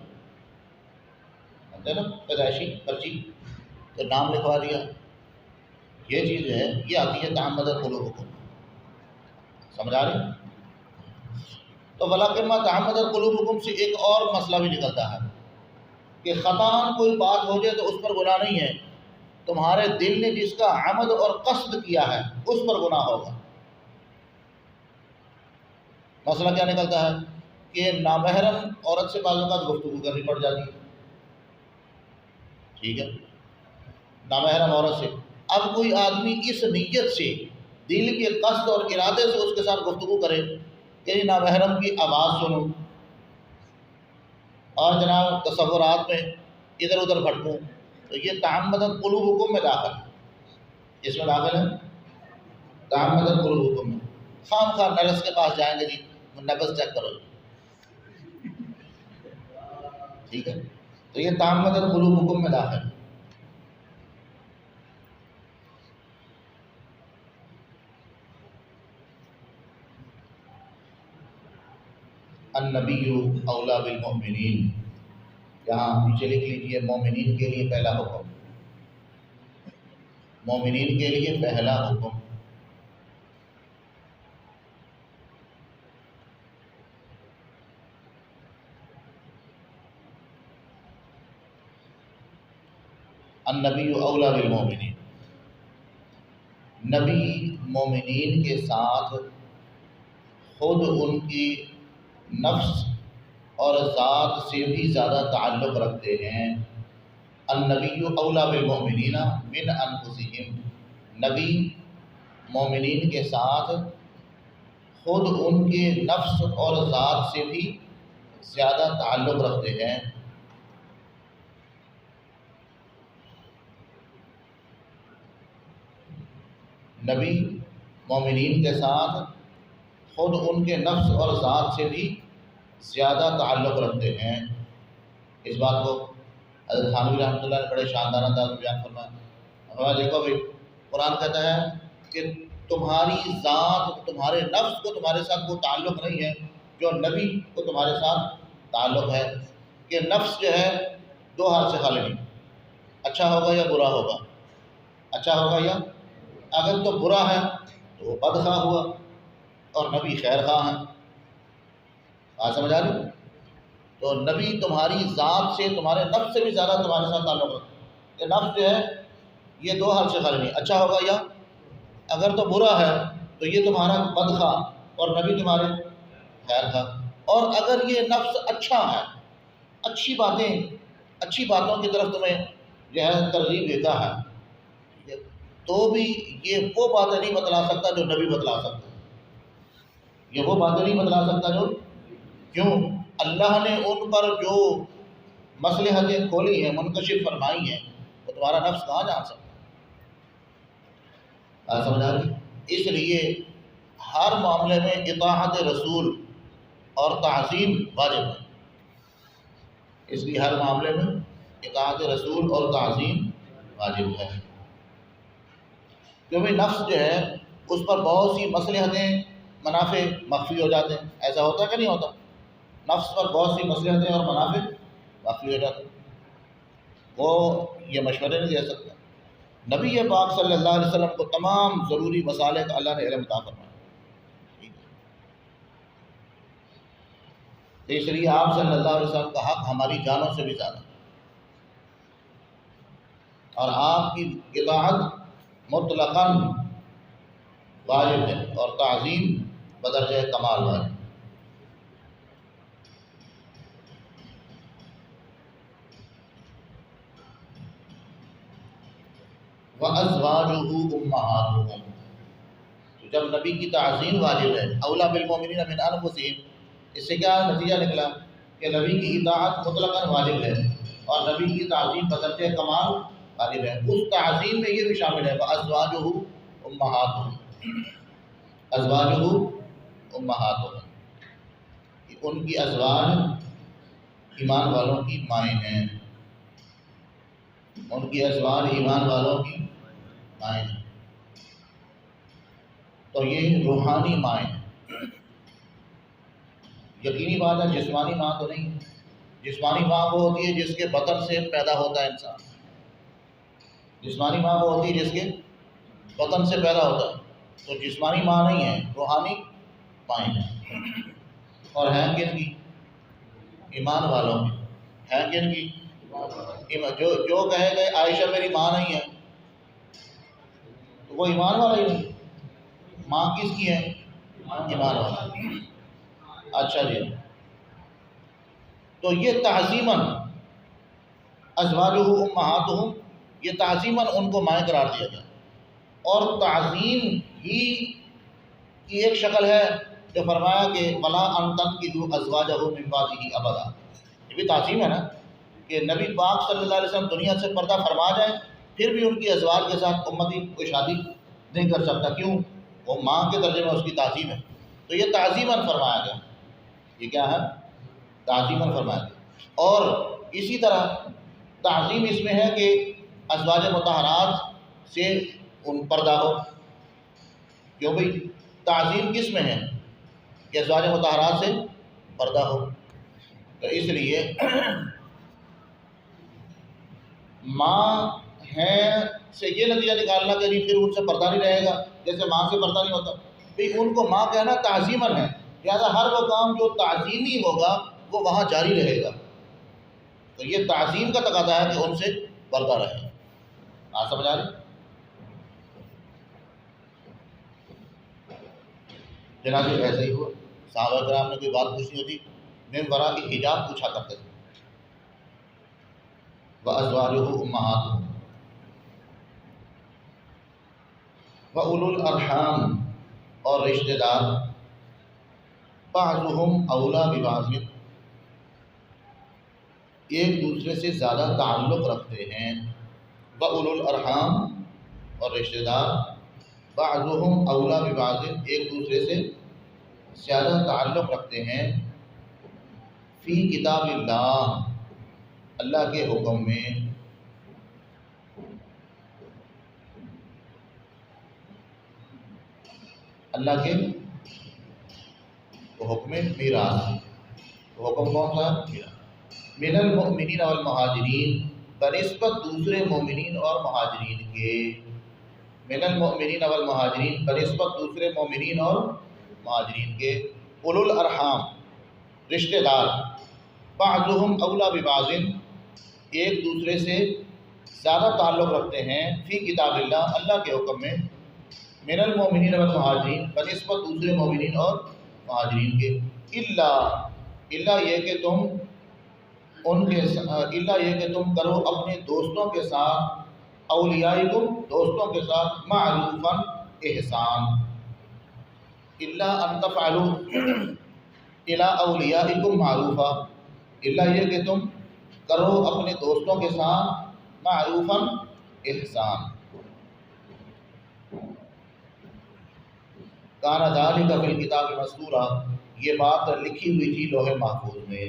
سمجھے نا، پیدائشی پرچی، تو نام لکھوا دیا، یہ چیز ہے، یہ آتی ہے تعمدت قلوبکم، سمجھ آ رہی؟ تو ولیکن ما تعمدت قلوبکم سے ایک اور مسئلہ بھی نکلتا ہے کہ خطاً کوئی بات ہو جائے تو اس پر گناہ نہیں ہے، تمہارے دل نے جس کا عمد اور قصد کیا ہے اس پر گناہ ہوگا۔ مسئلہ کیا نکلتا ہے کہ نامحرم عورت سے بعض اوقات گفتگو کرنی پڑ جاتی ہے، ٹھیک ہے، نامحرم عورت سے، اب کوئی آدمی اس نیت سے، دل کے قصد اور ارادے سے اس کے ساتھ گفتگو کرے کہ نامحرم کی آواز سنوں اور جناب تصورات میں ادھر ادھر بھٹکوں، تو یہ تعمدت قلوبکم میں داخل ہے، اس میں داخل ہے تعمدت قلوبکم میں۔ خام خواہ نرس کے پاس جائیں گے، جی نبض چیک کرو، ٹھیک ہے، تو یہ تعمدت قلوبکم میں داخل ہے۔ النبی اولا بالمؤمنین، یہاں نیچے لکھ لیجیے، مومنین کے لیے پہلا حکم، مومنین کے لیے پہلا حکم، النبی اولا بالمؤمنین، نبی مومنین کے ساتھ خود ان کی نفس اور ذات سے بھی زیادہ تعلق رکھتے ہیں۔ النبی اولا بالمؤمنین من انفسہم، نبی مومنین کے ساتھ خود ان کے نفس اور ذات سے بھی زیادہ تعلق رکھتے ہیں۔ نبی مومنین کے ساتھ خود ان کے نفس اور ذات سے بھی زیادہ تعلق رکھتے ہیں۔ اس بات کو حضرت تھانوی رحمۃ اللہ نے بڑے شاندار انداز میں بیان فرمایا۔ ہمیں دیکھو بھائی، قرآن کہتا ہے کہ تمہاری ذات، تمہارے نفس کو تمہارے ساتھ وہ تعلق نہیں ہے جو نبی کو تمہارے ساتھ تعلق ہے، کہ نفس جو ہے دو حال سے خالی نہیں، اچھا ہوگا یا برا ہوگا، اچھا ہوگا یا، اگر تو برا ہے تو وہ بدخواہ ہوا، اور نبی خیر خواہ ہیں۔ بات سمجھ آ رہی؟ تو نبی تمہاری ذات سے، تمہارے نفس سے بھی زیادہ تمہارے ساتھ تعلق رکھتا ہے، کہ نفس جو ہے یہ دو حال سے خالی نہیں، اچھا ہوگا یا، اگر تو برا ہے تو یہ تمہارا بدخواہ اور نبی تمہارے خیر خواہ، اور اگر یہ نفس اچھا ہے، اچھی باتیں، اچھی باتوں کی طرف تمہیں جو ہے ترغیب دیتا ہے، تو بھی یہ وہ باتیں نہیں بتلا سکتا جو نبی بتلا سکتا ہے، یہ وہ باتیں نہیں بتلا سکتا جو، کیوں؟ اللہ نے ان پر جو مصلحتیں کھولی ہیں، منکشف فرمائی ہیں، وہ تمہارا نفس کہاں جان سکتا ہے؟ سمجھ آ رہی؟ اس لیے ہر معاملے میں اطاعت رسول اور تعظیم واجب ہے، اس لیے ہر معاملے میں اطاعت رسول اور تعظیم واجب ہے، کیونکہ نفس جو ہے اس پر بہت سی مصلحتیں، منافع مخفی ہو جاتے ہیں، ایسا ہوتا ہے کہ نہیں ہوتا؟ نفس پر بہت سی مصلحتیں اور منافع مخفی ہو جاتے ہیں، وہ یہ مشورے نہیں دے سکتا۔ نبی پاک صلی اللہ علیہ وسلم کو تمام ضروری مسائل کا اللہ نے علم عطا فرمایا، اس لیے آپ صلی اللہ علیہ وسلم کا حق ہماری جانوں سے بھی زیادہ، اور آپ کی اطاعت مطلقاً واجب ہے اور تعظیم بدرجہ کمال واجب۔ وَأَزْوَاجُهُ أُمَّهَاتُهُمْ، تو جب نبی کی تعظیم واجب ہے، اولیٰ بالمؤمنین من انفسہم، اس سے کیا نتیجہ نکلا کہ نبی کی اطاعت مطلقاً واجب ہے اور نبی کی تعظیم بدرجہ کمال واجب ہے۔ اس تعظیم میں یہ بھی شامل ہے وَأَزْوَاجُهُ أُمَّهَاتُهُمْ، أَزْوَاجُهُ أُمَّهَاتُهُمْ، کہ ان کی ازواج ایمان والوں کی مائیں ہیں، ان کی ازواج ایمان والوں کی مائیں ہیں، تو یہ روحانی مائیں ہیں۔ یقینی بات ہے جسمانی ماں تو نہیں، جسمانی ماں وہ ہوتی ہے جس کے بطن سے پیدا ہوتا ہے انسان، جسمانی ماں وہ ہوتی ہے جس کے بطن سے پیدا ہوتا ہے، تو جسمانی ماں نہیں ہے، روحانی مائیں ہیں۔ اور ہیں کن کی؟ ایمان والوں کی، ہیں کن کی؟ جو کہے گئے عائشہ میری ماں نہیں ہے تو وہ ایمان والا ہی نہیں، ماں کس کی ہے؟ ایمان والا۔ اچھا جی، تو یہ تعظیماً ازواجہ امہاتہم، یہ تعظیماً ان کو مائیں قرار دیا گیا، اور تعظیم ہی کی ایک شکل ہے جو فرمایا کہ وَلَا أَن تَنكِحُوا أَزْوَاجَهُ مِن بَعْدِهِ أَبَدًا، یہ بھی تعظیم ہے نا کہ نبی پاک صلی اللہ علیہ وسلم دنیا سے پردہ فرما جائیں پھر بھی ان کی ازواج کے ساتھ امتی کوئی شادی نہیں کر سکتا، کیوں؟ وہ ماں کے درجے میں اس کی تعظیم ہے، تو یہ تعظیماً فرمایا گیا، یہ کیا ہے؟ تعظیماً فرمایا گیا۔ اور اسی طرح تعظیم اس میں ہے کہ ازواج مطہرات سے ان پردہ ہو، کیوں بھئی تعظیم کس میں ہے کہ ازواج مطہرات سے پردہ ہو، تو اس لیے ماں ہیں سے یہ نتیجہ نکالنا کہ پھر ان سے پردہ نہیں رہے گا، جیسے ماں سے پردہ نہیں ہوتا، بھئی ان کو ماں کہنا تعظیماً ہے، لہٰذا ہر وہ کام جو تعظیمی ہوگا وہ وہاں جاری رہے گا، تو یہ تعظیم کا تقاضا ہے کہ ان سے پردہ رہے۔ آپ سمجھ آ رہی؟ جناب ایسے ہی ہوا، صحابہ کرام نے کوئی بات پوچھنی ہوتی من وراء حجاب پوچھا کرتے تھے۔ وَأَزْوَاجُهُ أُمَّهَاتُهُمْ وَأُولُو الْأَرْحَامِ، اور رشتہ دار بعضهم اولیٰ ببعض، ایک دوسرے سے زیادہ تعلق رکھتے ہیں، وَأُولُو الْأَرْحَامِ، اور رشتہ دار بعضهم اولیٰ ببعض، ایک دوسرے سے زیادہ تعلق رکھتے ہیں، فی کتاب اللہ، اللہ کے حکم میں، اللہ کے حکم میراث، حکم کون سا؟ میراث، من المؤمنین والمہاجرین، بنسبت دوسرے مومنین اور مہاجرین کے، من المؤمنین والمہاجرین، بنسبت دوسرے مومنین اور مہاجرین کے، اولو الارحام، رشتہ دار، بعضهم اولیٰ ببعض، ایک دوسرے سے زیادہ تعلق رکھتے ہیں، فی کتاب اللہ، اللہ کے حکم میں، من المؤمنین والمہاجرین، بنسبت دوسرے مومنین اور مہاجرین کے، الا یہ کہ تم ان کے الا یہ کہ تم کرو اپنے دوستوں کے ساتھ، اولیائکم، دوستوں کے ساتھ، معروفاً، احسان، الا ان تفعلوا الی اولیائکم معروفا، الا یہ کہ تم کرو اپنے دوستوں کے ساتھ معروفاً، احسان، کان ذلک فی الکتاب مسطورا، یہ بات لکھی ہوئی تھی لوح محفوظ میں،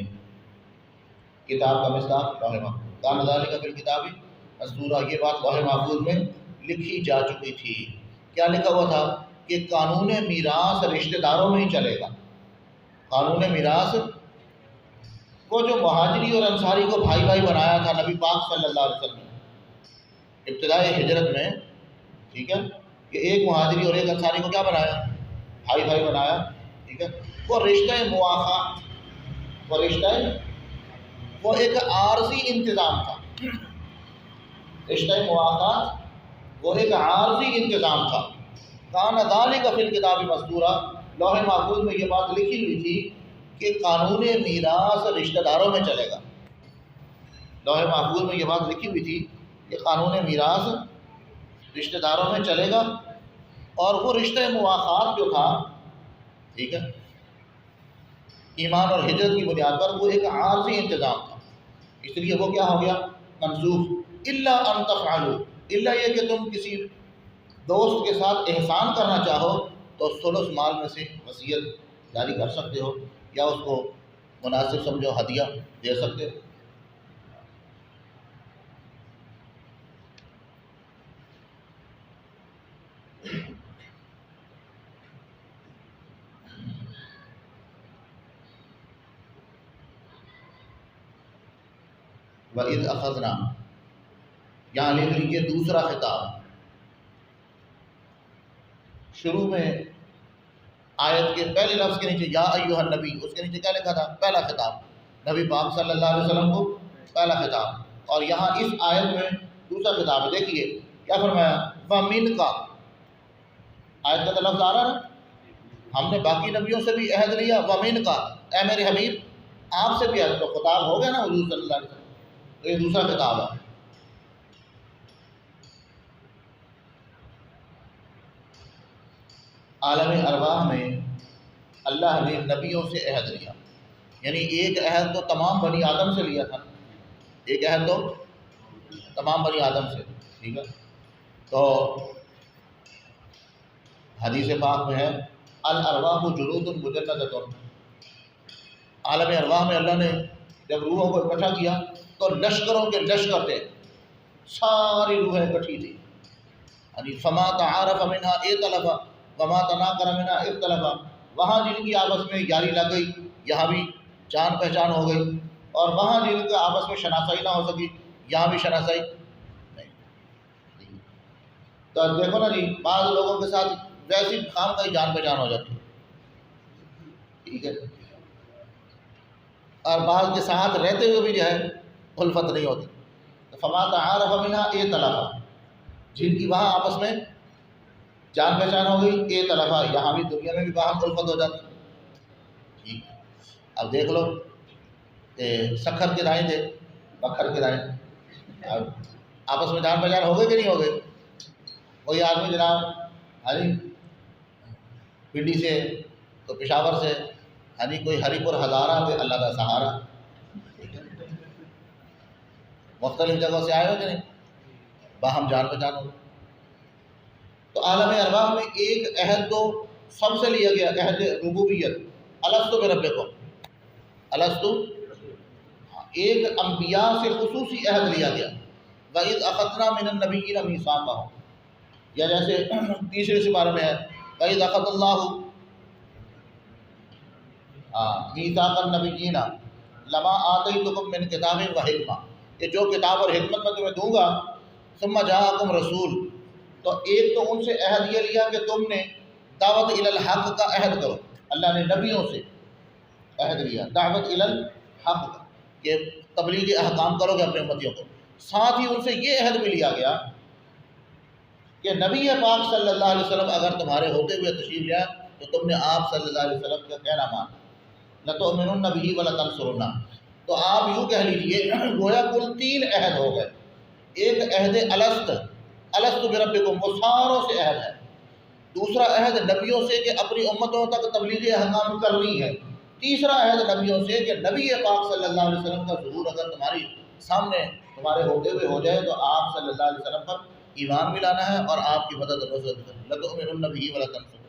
کتاب کا مصداق لوح محفوظ، کان ذلک فی الکتاب مسطورا، یہ بات لوح محفوظ میں لکھی جا چکی تھی۔ کیا لکھا ہوا تھا؟ کہ قانون میراث رشتہ داروں میں ہی چلے گا، قانون میراث وہ جو مہاجری اور انصاری کو بھائی بھائی بنایا تھا نبی پاک صلی اللہ علیہ وسلم نے ابتدائی ہجرت میں، ٹھیک ہے، کہ ایک مہاجری اور ایک انصاری کو کیا بنایا؟ بھائی بھائی بنایا، ٹھیک ہے، وہ رشتہ مواخات، وہ رشتہ، وہ ایک عارضی انتظام تھا، رشتہ مواقعات وہ ایک عارضی انتظام تھا. کان ذالک فی الکتاب مستورا، لوح محفوظ میں یہ بات لکھی ہوئی تھی کہ قانون میراث رشتہ داروں میں چلے گا. لوح محفوظ میں یہ بات لکھی ہوئی تھی کہ قانون میراث رشتہ داروں میں چلے گا، اور وہ رشتہ مواقعات جو تھا، ٹھیک ہے، ایمان اور ہجرت کی بنیاد پر وہ ایک عارضی انتظام تھا، اس لیے وہ کیا ہو گیا؟ منسوخ. الا ان تفعلوا، الا یہ کہ تم کسی دوست کے ساتھ احسان کرنا چاہو تو ثلث مال میں سے وصیت جاری کر سکتے ہو، یا اس کو مناسب سمجھو ہدیہ دے سکتے ہو. وَإِذْ أَخَذْنَا، یہاں لکھ لیجیے دوسرا خطاب. شروع میں آیت کے پہلے لفظ کے نیچے یا ایھا النبی، اس کے نیچے کیا لکھا تھا؟ پہلا خطاب، نبی پاک صلی اللہ علیہ وسلم کو پہلا خطاب. اور یہاں اس آیت میں دوسرا خطاب ہے. دیکھیے کیا فرمایا؟ وَمِنْ کا، آیت کا تو لفظ آ رہا ہے نا، ہم نے باقی نبیوں سے بھی عہد لیا. وَمِنْ کا، اے میرے حبیب آپ سے بھی عہد. تو خطاب ہو گیا نا حضور صلی اللہ علیہ وسلم، تو یہ دوسرا خطاب ہے. عالم ارواح میں اللہ نے نبیوں سے عہد لیا، یعنی ایک عہد تو تمام بنی آدم سے لیا تھا، ایک عہد تو تمام بنی آدم سے، ٹھیک ہے. تو حدیث پاک میں ہے الارواح جنود مجندۃ، عالم ارواح میں اللہ نے جب روحوں کو اکٹھا کیا تو لشکروں کے لشکر تھے، ساری روحیں اکٹھی تھی. یعنی فما تعارف منها ائتلف وما تناکر منها اختلف، وہاں جن کی آپس میں یاری لگ گئی یہاں بھی جان پہچان ہو گئی، اور وہاں جن کا آپس میں شناسائی نہ ہو سکی یہاں بھی شناسائی نہیں. تو دیکھو نا جی، بعض لوگوں کے ساتھ ویسی خام کا ہی جان پہچان ہو جاتی ہے، ٹھیک ہے، اور بعض کے ساتھ رہتے ہوئے بھی جو ہے الفت نہیں ہوتی. فما تعارف منها ائتلف، جن کی وہاں آپس میں جان پہچان ہو گئی، ائتلف، یہاں بھی دنیا میں بھی باہم الفت ہو جاتی. ٹھیک، اب دیکھ لو سکھر کے دائیں تھے بکھر کے دائیں، اب آپس میں جان پہچان ہو گئے کہ نہیں ہو گئے؟ کوئی آدمی جناب ہری پنڈی سے تو پشاور سے، یعنی کوئی ہری پور ہزارہ تو اللہ کا سہارا، مختلف جگہوں سے آئے ہو کہ نہیں، باہم جان پہچان ہو. تو عالم ارواح میں ایک عہد تو سب سے لیا گیا، عہد ربوبیت، الستو بربکم، الستو، ایک انبیاء سے خصوصی عہد لیا گیا. وَإِذْ أَخَذْنَا مِنَ النَّبِيِّينَ مِيثَاقَهُمْ، یا جیسے تیسرے سپارے میں ہے وَإِذْ أَخَذَ اللَّهُ مِيثَاقَ النَّبِيِّينَ لَمَا آتَيْتُكُم مِّن كِتَابٍ وَحِكْمَةٍ، کہ جو کتاب اور حکمت میں تمہیں دوں گا، ثُمَّ جَاءَكُمْ رَسُولٌ، تو ایک تو ان سے عہد یہ لیا کہ تم نے دعوت الی الحق کا عہد کرو. اللہ نے نبیوں سے عہد لیا دعوت الی الحق کا، کہ تبلیغ احکام کرو گے اپنے امتیوں کو. ساتھ ہی ان سے یہ عہد بھی لیا گیا کہ نبی پاک صلی اللہ علیہ وسلم اگر تمہارے ہوتے ہوئے تشریف لائے تو تم نے آپ صلی اللہ علیہ وسلم کا کہنا مانا، لَتُؤْمِنُنَّ بِهِ وَلَتَنْصُرُنَّهُ. تو آپ یوں کہہ لیجئے گویا کل 3 عہد ہو گئے. ایک عہد الست بربکم، وہ ساروں سے عہد ہے. دوسرا عہد نبیوں سے کہ اپنی امتوں تک تبلیغ احکام کرنی ہے. تیسرا عہد نبیوں سے کہ نبی پاک صلی اللہ علیہ وسلم کا ظہور اگر تمہاری سامنے تمہارے ہوتے ہوئے ہو جائے تو آپ صلی اللہ علیہ وسلم پر ایمان بھی لانا ہے اور آپ کی مدد اور نصرت کرنی. لَتُؤْمِنُنَّ بِهِ وَلَتَنْصُرُنَّهُ.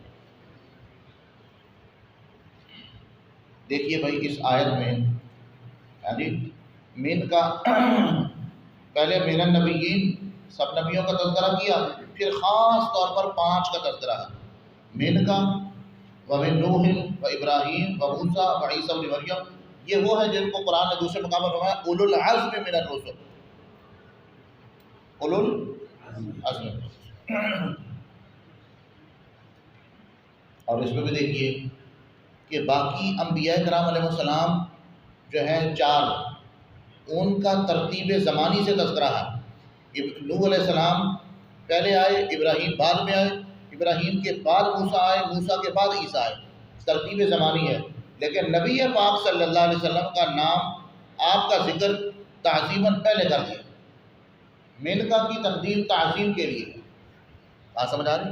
دیکھیے بھائی اس آیت میں یعنی من کا پہلے من النبیین سب نبیوں کا تذکرہ کیا، پھر خاص طور پر 5 کا تذکرہ ہے. من کا ومن نوح و ابراہیم و موسیٰ و عیسیٰ ابن مریم، یہ وہ ہیں جن کو قرآن نے دوسرے مقام پر فرمایا اولو العزم من الرسل، اولو العزم. اور اس میں بھی دیکھیے کہ باقی انبیاء کرام علیہ السلام جو ہیں 4، ان کا ترتیب زمانی سے تذکرہ ہے. نوح علیہ السلام پہلے آئے، ابراہیم بعد میں آئے، ابراہیم کے بعد موسیٰ آئے، موسیٰ کے بعد عیسیٰ آئے، ترتیب زمانی ہے۔ لیکن نبی پاک صلی اللہ علیہ وسلم کا نام، آپ کا ذکر تعظیماً پہلے کر دیا، مینکا کی تقدیم تعظیم کے لیے۔ بات سمجھ آ رہی؟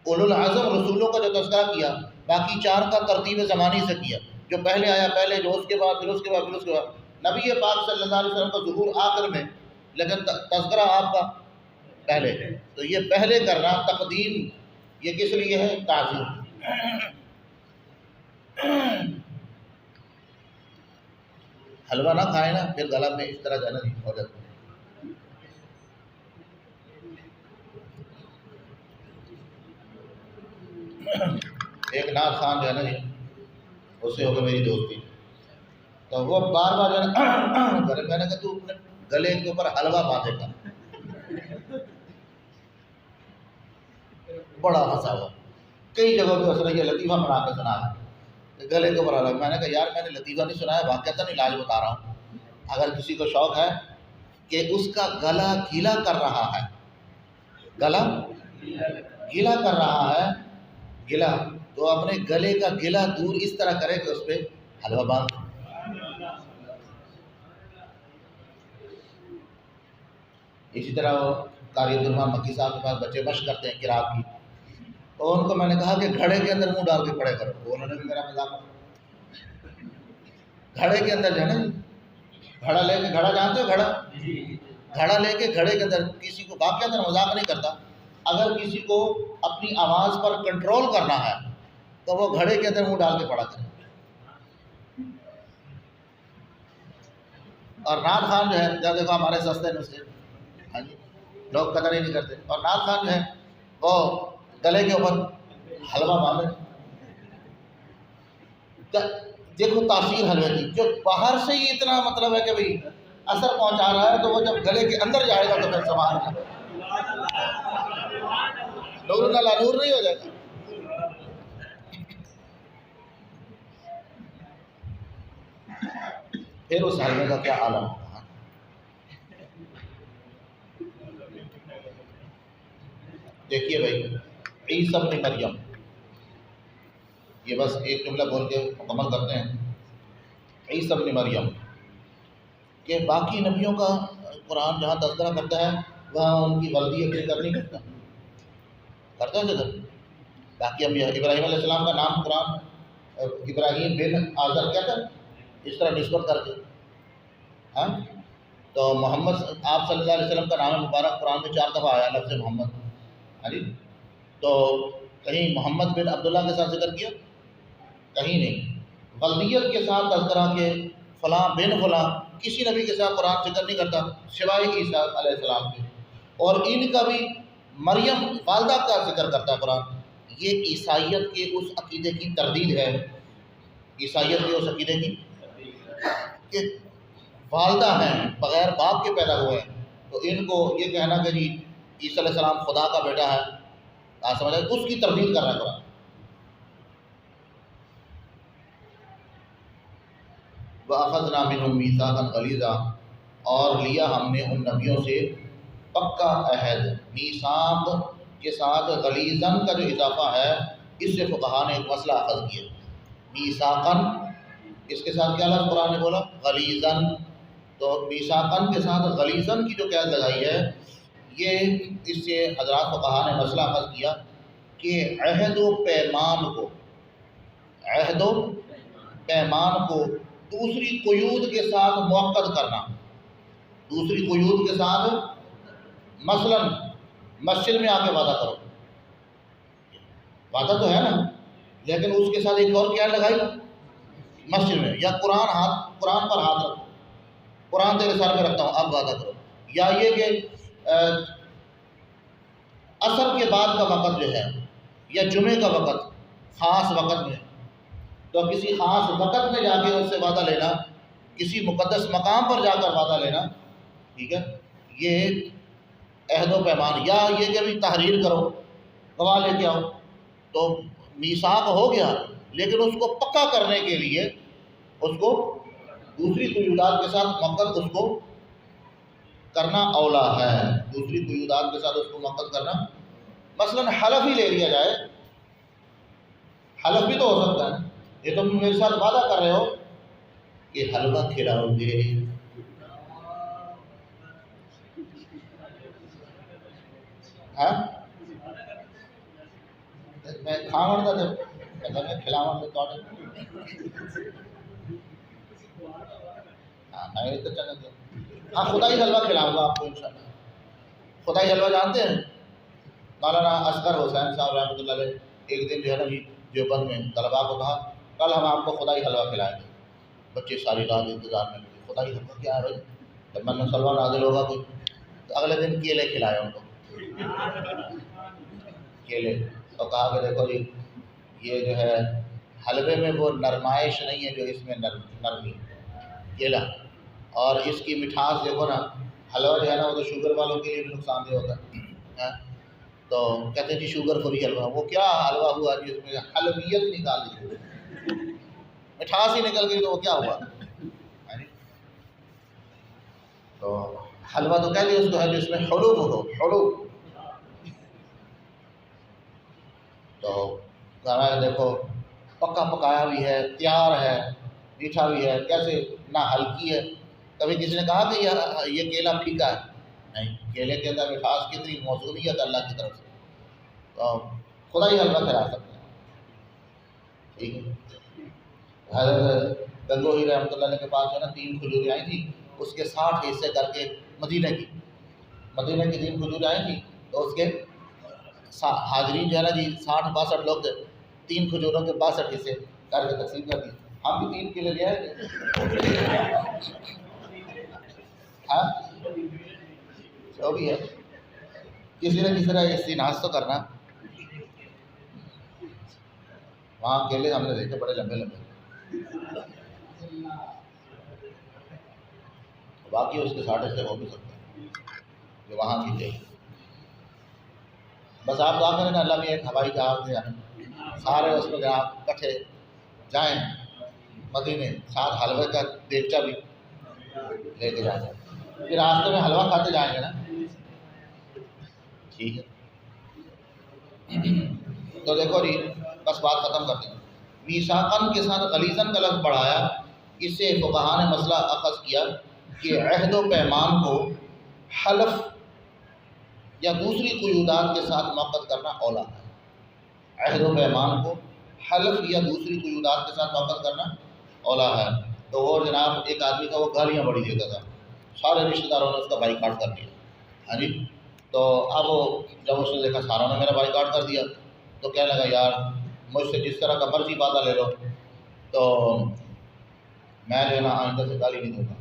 اولو العزم رسولوں کا جو تذکرہ کیا، باقی 4 کا ترتیب زمانی سے کیا، جو پہلے آیا پہلے، جو اس کے بعد، پھر اس کے بعد، پھر اس کے بعد۔ نبی پاک صلی اللہ علیہ وسلم کا ظہور آخر میں، لیکن تذکرہ آپ کا پہلے۔ تو یہ پہلے کرنا تقدیم، یہ کس لیے ہے؟ تعظیم۔ حلوہ نہ کھائیں نا، پھر گلا میں اس طرح جانا نہیں ہو جاتا۔ ایک ناز خان جو ہے نا جی، اس سے ہو گئی میری دوستی، تو وہ بار بار جو ہے نا میں نے کہا تو اپنے گلے کے اوپر حلوہ باندھے گا، بڑا ہنسا ہوا۔ کئی جگہوں پہ اس نے یہ لطیفہ بنا کے سنا ہے، گلے کے اوپر حلوہ۔ میں نے کہا یار میں نے لطیفہ نہیں سنا ہے، واقعتاً علاج بتا رہا ہوں۔ اگر کسی کو شوق ہے کہ اس کا گلا گیلا کر رہا ہے، گلا گیلا کر رہا ہے، گلا، تو اپنے گلے کا گلا دور اس طرح کرے کہ اس پہ حلوہ باندھ۔ اسی طرح وہ قاری عبدالرحمن مکی صاحب کے پاس بچے مشق کرتے ہیں قرات کی، تو ان کو میں نے کہا کہ گھڑے کے اندر منہ ڈال کے پڑھے کرو، تو انہوں نے بھی میرا مذاق کیا۔ گھڑے کے اندر جو ہے نا، گھڑا لے کے، گھڑا جانتے ہو گھڑا؟ گھڑا لے کے گھڑے کے اندر، کسی کو واقعہ مذاق نہیں کرتا، اگر کسی کو اپنی آواز پر کنٹرول کرنا ہے تو وہ گھڑے کے اندر منہ ڈال کے پڑھا کرے۔ اور نعت خان جو ہے، جب دیکھو ہمارے سستے نسخے، ہاں جی، لوگ قدر ہی نہیں کرتے، اور نعت خان جو ہے وہ گلے کے اوپر حلوہ باندھے۔ دیکھو تاثیر حلوے کی، جو باہر سے ہی اتنا مطلب ہے کہ بھئی اثر پہنچا رہا ہے، تو وہ جب گلے کے اندر جائے گا تو پھر سبحان اللہ، نور اللہ نور نہیں ہو جائے گا۔ پھر اس حلوے کا کیا عالم ہوگا۔ دیکھیے بھائی، عیسیٰ ابن مریم، یہ بس ایک جملہ بول کے مکمل کرتے ہیں۔ عیسیٰ ابن مریم کہ باقی نبیوں کا قرآن جہاں تذکرہ کرتا ہے وہاں ان کی غلطی ذکر نہیں کرتا ہے ذکر۔ باقی انبیاء، ابراہیم علیہ السلام کا نام قرآن ابراہیم بن آزر کیا تھا، اس طرح نسبت کر کے، ہاں، تو محمد آپ صلی اللہ علیہ وسلم کا نام مبارک قرآن میں 4 دفعہ آیا، لفظ محمد، ہاں جی، تو کہیں محمد بن عبداللہ کے ساتھ ذکر کیا؟ کہیں نہیں۔ غلطیت کے ساتھ تذکرہ کہ فلاں بن فلاں، کسی نبی کے ساتھ قرآن ذکر نہیں کرتا سوائے عیسیٰ علیہ السلام کے، اور ان کا بھی مریم والدہ کا ذکر کرتا ہے قرآن۔ یہ عیسائیت کے اس عقیدے کی تردید ہے، عیسائیت کے اس عقیدے کی کہ والدہ ہیں، بغیر باپ کے پیدا ہوئے ہیں، تو ان کو یہ کہنا کہ جی عیسیٰ علیہ السلام خدا کا بیٹا ہے، آپ سمجھ رہے، اس کی تردید کر رہا ہے قرآن۔ وَأَخَذْنَا مِنْهُمْ مِيثَاقًا غَلِيظًا، اور لیا ہم نے ان نبیوں سے پکا عہد۔ میثاق کے ساتھ غلیظاً کا جو اضافہ ہے، اس سے فقہا نے ایک مسئلہ اخذ کیا۔ میثاقاً، اس کے ساتھ کیا لفظ قرآن نے بولا؟ غلیظاً، تو میثاقاً کے ساتھ غلیظاً کی جو قید لگائی ہے، یہ اس سے حضرات فقہا نے مسئلہ اخذ کیا کہ عہد و پیمان کو، عہد و پیمان کو دوسری قیود کے ساتھ موقت کرنا، دوسری قیود کے ساتھ، مثلا مسجد میں آ کے وعدہ کرو، وعدہ تو ہے نا، لیکن اس کے ساتھ ایک اور کیا لگائی، مسجد میں، یا قرآن پر ہاتھ رکھو، قرآن تیرے سر پہ رکھتا ہوں اب وعدہ کرو، یا یہ کہ عصر کے بعد کا وقت جو ہے، یا جمعے کا وقت، خاص وقت میں، تو کسی خاص وقت میں جا کے اس سے وعدہ لینا، کسی مقدس مقام پر جا کر وعدہ لینا، ٹھیک ہے، یہ عہد و پیمان، یا یہ کہ بھی تحریر کرو، گواہ لے کے آؤ، تو میثاق ہو گیا، لیکن اس کو پکا کرنے کے لیے اس کو دوسری قیودات کے ساتھ موقت اس کو کرنا اولا ہے، دوسری قیودات کے ساتھ اس کو موقت کرنا. مثلاً حلف ہی لے لیا جائے، حلف بھی تو ہو سکتا ہے. یہ تم میرے ساتھ وعدہ کر رہے ہو کہ حلوہ کھلاؤ گے، ہاں میں کھاؤں گا جب میں کھلاؤں گا تو ہاں میں تو چلیں. ہاں خدائی حلوہ کھلاؤں گا آپ کو انشاءاللہ. خدائی حلوہ جانتے ہیں؟ مولانا اصغر حسین صاحب رحمۃ اللہ علیہ ایک دن جو ہے نا جی دیوبند میں طلباء کو کہا کل ہم آپ کو خدائی حلوہ کھلائیں گے. بچے ساری رات انتظار میں لگے. خدائی حلوہ کیا ہے بھائی؟ جب من میں سلوہ نازل ہوگا کوئی تو اگلے دن کیلے کھلائے ان کو، کیلے. اور کہا کہ دیکھو جی یہ جو ہے حلوے میں وہ نرمائش نہیں ہے جو اس میں نرمی کیلا، اور اس کی مٹھاس دیکھو نا. حلوہ جو ہے نا وہ تو شوگر والوں کے لیے بھی نقصان دہ ہوتا ہے. تو کہتے ہیں جی شوگر فری حلوہ. وہ کیا حلوہ ہوا جی اس میں حلویت نکال دی، مٹھاس ہی نکل گئی تو وہ کیا ہوا؟ تو حلوہ تو کہہ دیا اس کو ہے جس میں حلوب ہو، حلوب. تو کہا ہے دیکھو پکا پکایا بھی ہے، تیار ہے، میٹھا بھی ہے، کیسے نہ ہلکی ہے. کبھی کسی نے کہا کہ یہ کیلا پھیکا ہے؟ نہیں، کیلے کے اندر مٹھاس کتنی موصولیت اللہ کی طرف سے. تو خدا ہی حلوہ کھلا سکتے ہیں. ٹھیک ہے. حضرت گنگوہی رحمۃ اللہ علیہ کے پاس جو ہے نا 3 کھجوریں آئی تھیں، اس کے 60 حصے کر کے مدینہ کی 3 کھجوریں آئی تھیں. تو اس کے حاضرین جو ہے نا جی 60-62 لوگ تھے، 3 کھجوروں کے 62 حصے کر کے تقسیم کر دی. ہم بھی 3 کیلے لے آئے تھے. ہاں جو بھی ہے کسی نہ کسی طرح استناس تو کرنا. وہاں کیلے ہم نے دیکھے بڑے لمبے لمبے، باقی اس کے 60 حصے ہو بھی سکتے ہیں جو وہاں کی تھے. بس آپ دعا کریں نا اللہ بھی ایک ہوائی جہاز دے جائیں سارے اس میں جناب کٹھے جائیں مدینے، ساتھ حلوے کا دیگچہ بھی لے کے جائیں. پھر راستے میں حلوہ کھاتے جائیں گے نا. ٹھیک ہے. تو دیکھو جی بس بات ختم کرتے ہیں. میثاقاً کے ساتھ غلیظاً کا لفظ بڑھایا. اس سے فقہاء نے مسئلہ اخذ کیا کہ عہد و پیمان کو حلف یا دوسری قیودات کے ساتھ موقت کرنا اولا ہے. عہد و پیمان کو حلف یا دوسری قیودات کے ساتھ موقت کرنا اولا ہے. تو وہ جناب ایک آدمی تھا وہ گالیاں بڑی دیتا تھا، سارے رشتہ داروں نے اس کا بائیکاٹ کر دیا. ہاں جی. تو اب جب اس نے دیکھا ساروں نے میرا بائیکاٹ کر دیا تو کہنے لگا یار مجھ سے جس طرح کا مرضی وعدہ لے لو تو میں جو ہے نا آئندہ سے گالی نہیں دوں گا.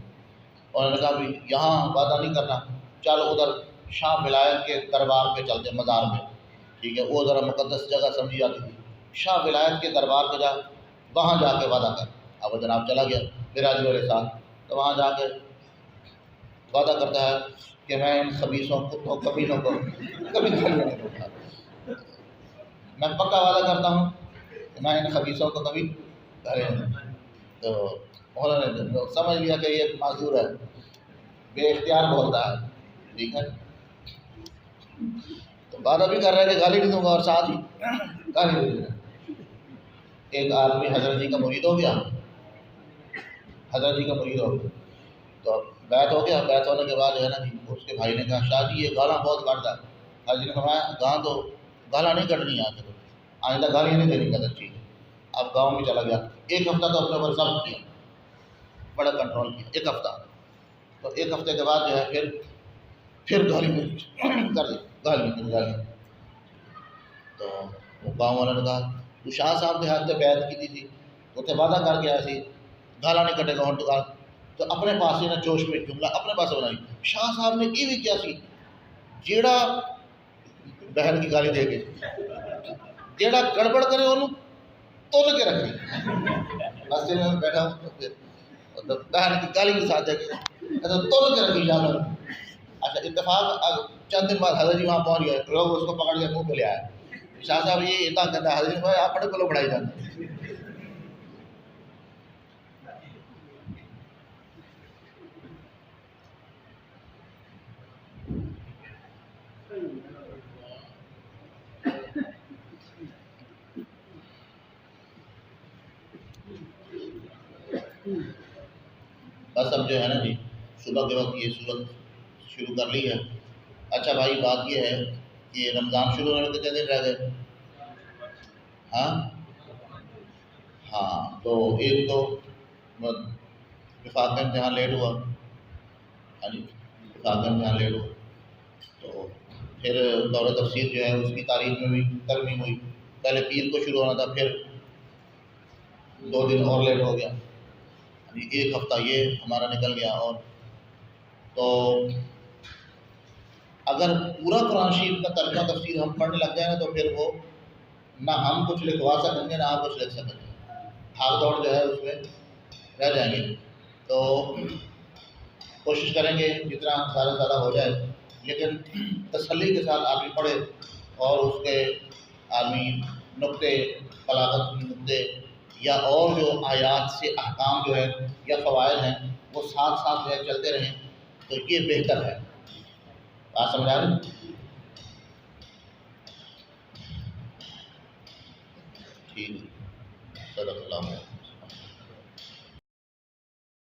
انہوں نے کہا بھی یہاں وعدہ نہیں کرنا، چل ادھر شاہ ولایت کے دربار پہ چلتے مزار میں. ٹھیک ہے. وہ ذرا مقدس جگہ سمجھی جاتی تھی. شاہ ولایت کے دربار پہ جا، وہاں جا کے وعدہ کر. اب وہ جناب چلا گیا براجی والے ساتھ. تو وہاں جا کے وعدہ کرتا ہے کہ میں ان خبیثوں کو کمینوں کو کبھی گالی نہیں دوں گا. میں پکا وعدہ کرتا ہوں کہ میں ان خبیثوں کو کبھی گالی نہیں دوں گا. تو انہوں نے سمجھ لیا کہ یہ معذور ہے، بے اختیار بولتا ہے. ٹھیک ہے. تو وعدہ بھی کر رہے کہ گالی نہیں دوں گا اور ساتھ ہی گالی بھی دے رہے. ایک آدمی حضرت جی کا مرید ہو گیا، حضرت جی کا مرید ہو گیا. تو بیعت ہو گیا. بیعت ہونے کے بعد جو ہے نا جی اس کے بھائی نے کہا شاہ جی یہ گالاں بہت کاٹتا ہے. حضرت جی نے فرمایا گالاں نہیں کٹنی ہے، آئندہ گالی نہیں دینی قدر چیز. اب گاؤں میں چلا گیا. 1 ہفتہ تو اپنے اوپر ضبط کیا، بڑا کنٹرول کیا 1 ہفتہ. تو 1 ہفتے کے بعد جو ہے پھر گالی کر دی، گالی. تو وہ گاؤں والوں نے کہا تو شاہ صاحب کے ہاتھ سے بیعت کی تھی وہ تو وعدہ کر کے ایسی گالا نہیں کٹے گا ہوں تو. تو اپنے پاس ہی نا جوش میں جملہ اپنے پاس بنائی. شاہ صاحب نے کی بھی کیا سی جیڑا بہن کی گالی دے کے جیڑا گڑبڑ کرے انہوں تول کے رکھی. بس میں بیٹھا ہوں تو پھر بہن کی گالی کے ساتھ دے کے تول کے رکھی شاہ صاحب. اچھا اتفاق چند دن بعد حضرت جی وہاں پہنچ گئے. لوگ اس کو پکڑ کے منہ پہ لے آئے. شاہ صاحب یہ اتنا کہتا ہے حضرت بھائی اپنے کو بڑھائی جاتے ہیں. بس اب جو ہے نا جی صبح کے وقت یہ صورت شروع کر لی ہے۔ اچھا بھائی بات یہ ہے کہ رمضان شروع ہونے میں کتنے دن رہ گئے؟ ہاں ہاں، تو ایک تو وفاق کا امتحان لیٹ ہوا، ہاں جی وفاق کا امتحان لیٹ ہوا، تو پھر دورہ تفسیر جو ہے اس کی تاریخ میں بھی ترمیم ہوئی، پہلے پیر کو شروع ہونا تھا، پھر 2 دن اور لیٹ ہو گیا، یعنی ایک ہفتہ یہ ہمارا نکل گیا۔ اور تو اگر پورا قرآن شریف کا ترجمہ تفسیر ہم پڑھنے لگ جائیں نا تو پھر وہ نہ ہم کچھ لکھوا سکیں گے نہ آپ کچھ لکھ سکیں گے، بھاگ دوڑ جو ہے اس میں رہ جائیں گے۔ تو کوشش کریں گے جتنا زیادہ سے زیادہ ہو جائے، لیکن تسلی کے ساتھ آدمی پڑھے اور اس کے آدمی نقطے بلاغت کی نقطے یا اور جو آیات سے احکام جو ہے یا فوائد ہیں وہ ساتھ ساتھ جو ہے چلتے رہیں تو یہ بہتر ہے۔ بات سمجھ آ رہی؟ ٹھیک ہے، صدق اللہ علیہ۔